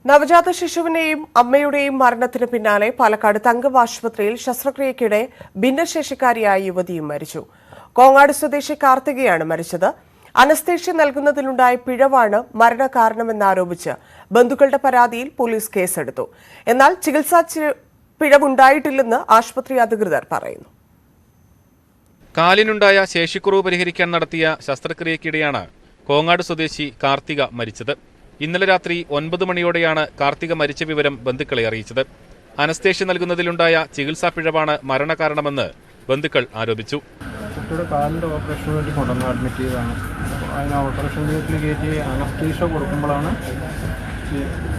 [SPEAKER 1] നവജാത ശിശുവിന്റെയും അമ്മയുടെയും മരണത്തിന് പിന്നാലെ പാലക്കാട് തങ്കം ആശുപത്രിയിൽ ശസ്ത്രക്രിയയ്ക്കിടെ ഭിന്നശേഷിക്കാരിയായ യുവതിയും മരിച്ചു. കോങ്ങാട് സ്വദേശി കാർത്തികയാണ് മരിച്ചത്. അനസ്തേഷ്യ നൽകുന്നതിലുണ്ടായ പിഴവാണ് മരണകാരണമെന്നാരോപിച്ച് ബന്ധുക്കളുടെ പരാതിയിൽ പോലീസ് കേസെടുത്തു. എന്നാൽ ചികിത്സാ പിഴവുണ്ടായിട്ടില്ലെന്ന് ആശുപത്രി അധികൃതർ പറയുന്നു.
[SPEAKER 16] കാലിനുണ്ടായ ശേഷിക്കുറവ് പരിഹരിക്കാൻ നടത്തിയ ശസ്ത്രക്രിയയ്ക്കിടെയാണ് കോങ്ങാട് സ്വദേശി കാർത്തിക മരിച്ചത്. ഇന്നലെ രാത്രി 9 മണിയോടെയാണ് കാർത്തിക മരിച്ച വിവരം ബന്ധുക്കളെ അറിയിച്ചത്. അനസ്തേഷ്യ നൽകുന്നതിലുണ്ടായ ചികിത്സാ പിഴവാണ് മരണകാരണമെന്ന് ബന്ധുക്കൾ ആരോപിച്ചു.
[SPEAKER 17] കുട്ടിയുടെ കാലിൻ്റെ ഓപ്പറേഷന് വേണ്ടി കൊണ്ടുവന്ന് അഡ്മിറ്റ് ചെയ്തതാണ്. അതിന് ഓപ്പറേഷൻ തിയേറ്ററിൽ കയറ്റി അനസ്തേഷ്യ കൊടുക്കുമ്പോഴാണ്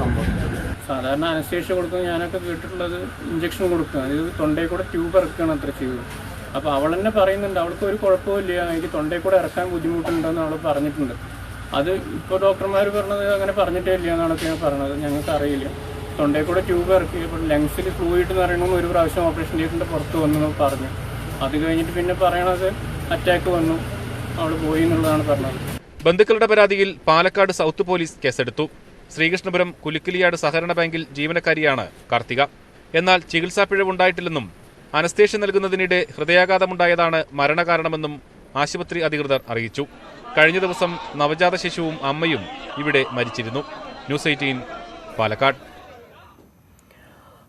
[SPEAKER 17] സംഭവിച്ചത്. സാധാരണ അനസ്തേഷ്യ കൊടുക്കുന്നത് ഞാനൊക്കെ കേട്ടിട്ടുള്ളത് ഇഞ്ചക്ഷൻ കൊടുക്കുക, അതായത് തൊണ്ടയിൽ കൂടെ ട്യൂബ് ഇറക്കുകയാണ് അത്ര ചെയ്തത്. അപ്പോൾ അവൾ തന്നെ പറയുന്നുണ്ട് അവൾക്ക് ഒരു കുഴപ്പമില്ല, എനിക്ക് തൊണ്ടയിൽ കൂടെ ഇറക്കാൻ ബുദ്ധിമുട്ടുണ്ടെന്ന് അവൾ പറഞ്ഞിട്ടുണ്ട്. അത് ഇപ്പോൾ ഡോക്ടർമാർ പറഞ്ഞത് അങ്ങനെ പറഞ്ഞിട്ടേ ഇല്ല എന്നാണൊക്കെ ഞാൻ പറഞ്ഞത്. ഞങ്ങൾക്ക് അറിയില്ല. തൊണ്ടയിൽ കൂടെ ട്യൂബ് ഇറക്കി, അപ്പോൾ ലങ്സിൽ ഫ്ലൂയിഡ് നിറയണമെന്ന് ഒരു പ്രാവശ്യം ഓപ്പറേഷൻ തിയേറ്ററിൻ്റെ പുറത്ത് വന്നു പറഞ്ഞു. അത് കഴിഞ്ഞിട്ട് പിന്നെ പറയണത് അറ്റാക്ക് വന്നു, അവൾ പോയി എന്നുള്ളതാണ് പറഞ്ഞത്.
[SPEAKER 16] ബന്ധുക്കളുടെ പരാതിയിൽ പാലക്കാട് സൗത്ത് പോലീസ് കേസെടുത്തു. ശ്രീകൃഷ്ണപുരം കുലുക്കിലിയാട് സഹകരണ ബാങ്കിൽ ജീവനക്കാരിയാണ് കാർത്തിക. എന്നാൽ ചികിത്സാ പിഴവുണ്ടായിട്ടില്ലെന്നും അനസ്തേഷ്യ നൽകുന്നതിനിടെ ഹൃദയാഘാതമുണ്ടായതാണ് മരണകാരണമെന്നും ആശുപത്രി അധികൃതർ അറിയിച്ചു. കഴിഞ്ഞ ദിവസം നവജാത ശിശുവും അമ്മയും ഇവിടെ മരിച്ചിരുന്നു. ന്യൂസ് 18 പാലക്കാട്.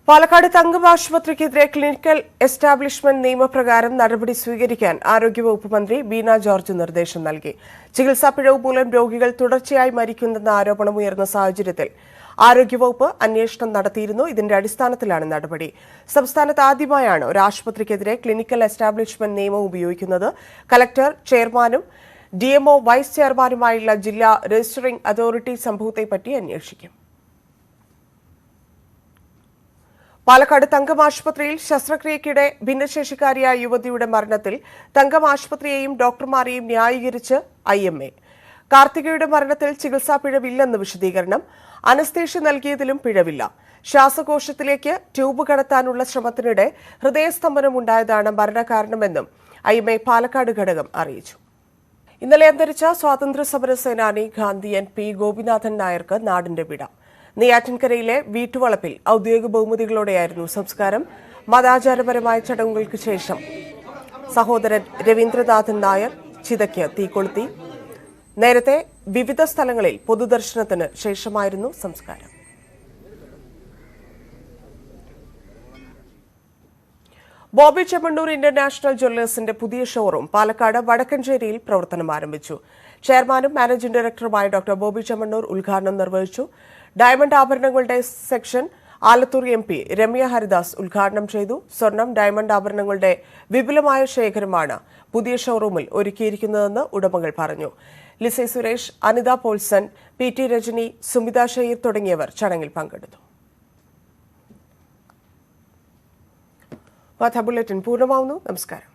[SPEAKER 1] പാലക്കാട് തങ്കം ആശുപത്രിക്കെതിരെ ക്ലിനിക്കൽ എസ്റ്റാബ്ലിഷ്മെന്റ് നിയമപ്രകാരം നടപടി സ്വീകരിക്കാൻ ആരോഗ്യവകുപ്പ് മന്ത്രി ബീന ജോർജ് നിർദ്ദേശം നൽകി. ചികിത്സാ പിഴവ് മൂലം രോഗികൾ തുടർച്ചയായി മരിക്കുന്നെന്ന ആരോപണമുയർന്ന സാഹചര്യത്തിൽ ആരോഗ്യവകുപ്പ് അന്വേഷണം നടത്തിയിരുന്നു. ഇതിന്റെ അടിസ്ഥാനത്തിലാണ് നടപടി. സംസ്ഥാനത്ത് ആദ്യമായാണ് ഒരു ആശുപത്രിക്കെതിരെ ക്ലിനിക്കൽ എസ്റ്റാബ്ലിഷ്മെന്റ് നിയമം ഉപയോഗിക്കുന്നത്. കലക്ടർ, ചെയർമാനും ഡിഎംഒ വൈസ് ചെയർമാനുമായുള്ള ജില്ലാ രജിസ്റ്ററിംഗ് അതോറിറ്റി സംഭവത്തെപ്പറ്റി അന്വേഷിക്കും. പാലക്കാട് തങ്കം ആശുപത്രിയിൽ ശസ്ത്രക്രിയയ്ക്കിടെ ഭിന്നശേഷിക്കാരിയായ യുവതിയുടെ മരണത്തിൽ തങ്കം ആശുപത്രിയെയും ഡോക്ടർമാരെയും ന്യായീകരിച്ച് IMA. കാർത്തികയുടെ മരണത്തിൽ ചികിത്സാ പിഴവില്ലെന്ന് വിശദീകരണം. അനസ്തേഷ്യ നൽകിയതിലും പിഴവില്ല. ശ്വാസകോശത്തിലേക്ക് ട്യൂബ് കടത്താനുള്ള ശ്രമത്തിനിടെ ഹൃദയസ്തംഭനമുണ്ടായതാണ് മരണകാരണമെന്നും IMA പാലക്കാട് ഘടകം അറിയിച്ചു. ഇന്നലെ അന്തരിച്ച സ്വാതന്ത്ര്യ സമര സേനാനി ഗാന്ധി NP ഗോപിനാഥൻ നായർക്ക് നാടിന്റെ വിട. നെയ്യാറ്റിൻകരയിലെ വീട്ടുവളപ്പിൽ ഔദ്യോഗിക ബഹുമതികളോടെയായിരുന്നു സംസ്കാരം. മതാചാരപരമായ ചടങ്ങുകൾക്ക് ശേഷം സഹോദരൻ രവീന്ദ്രനാഥൻ നായർ ചിതയ്ക്ക് തീകൊളുത്തി. നേരത്തെ വിവിധ സ്ഥലങ്ങളിൽ പൊതുദർശനത്തിന് ശേഷമായിരുന്നു സംസ്കാരം. ബോബി ചെമ്മണ്ണൂർ ഇന്റർനാഷണൽ ജ്വല്ലേഴ്സിന്റെ പുതിയ ഷോറൂം പാലക്കാട് വടക്കഞ്ചേരിയിൽ പ്രവർത്തനം ആരംഭിച്ചു. ചെയർമാനും മാനേജിംഗ് ഡയറക്ടറുമായ ഡോക്ടർ ബോബി ചെമ്മണ്ണൂർ ഉദ്ഘാടനം നിർവഹിച്ചു. ഡയമണ്ട് ആഭരണങ്ങളുടെ സെക്ഷൻ ആലത്തൂർ MP രമ്യ ഹരിദാസ് ഉദ്ഘാടനം ചെയ്തു. സ്വർണം, ഡയമണ്ട് ആഭരണങ്ങളുടെ വിപുലമായ ശേഖരമാണ് പുതിയ ഷോറൂമിൽ ഒരുക്കിയിരിക്കുന്നതെന്ന് ഉടമകൾ പറഞ്ഞു. ലിസി സുരേഷ്, അനിത പോൾസൺ, PT രജനി, സുമിത ഷെയ്ർ തുടങ്ങിയവർ ചടങ്ങിൽ പങ്കെടുത്തു. വാർത്താ ബുള്ളറ്റിൻ പൂർണ്ണമാവുന്നു. നമസ്കാരം.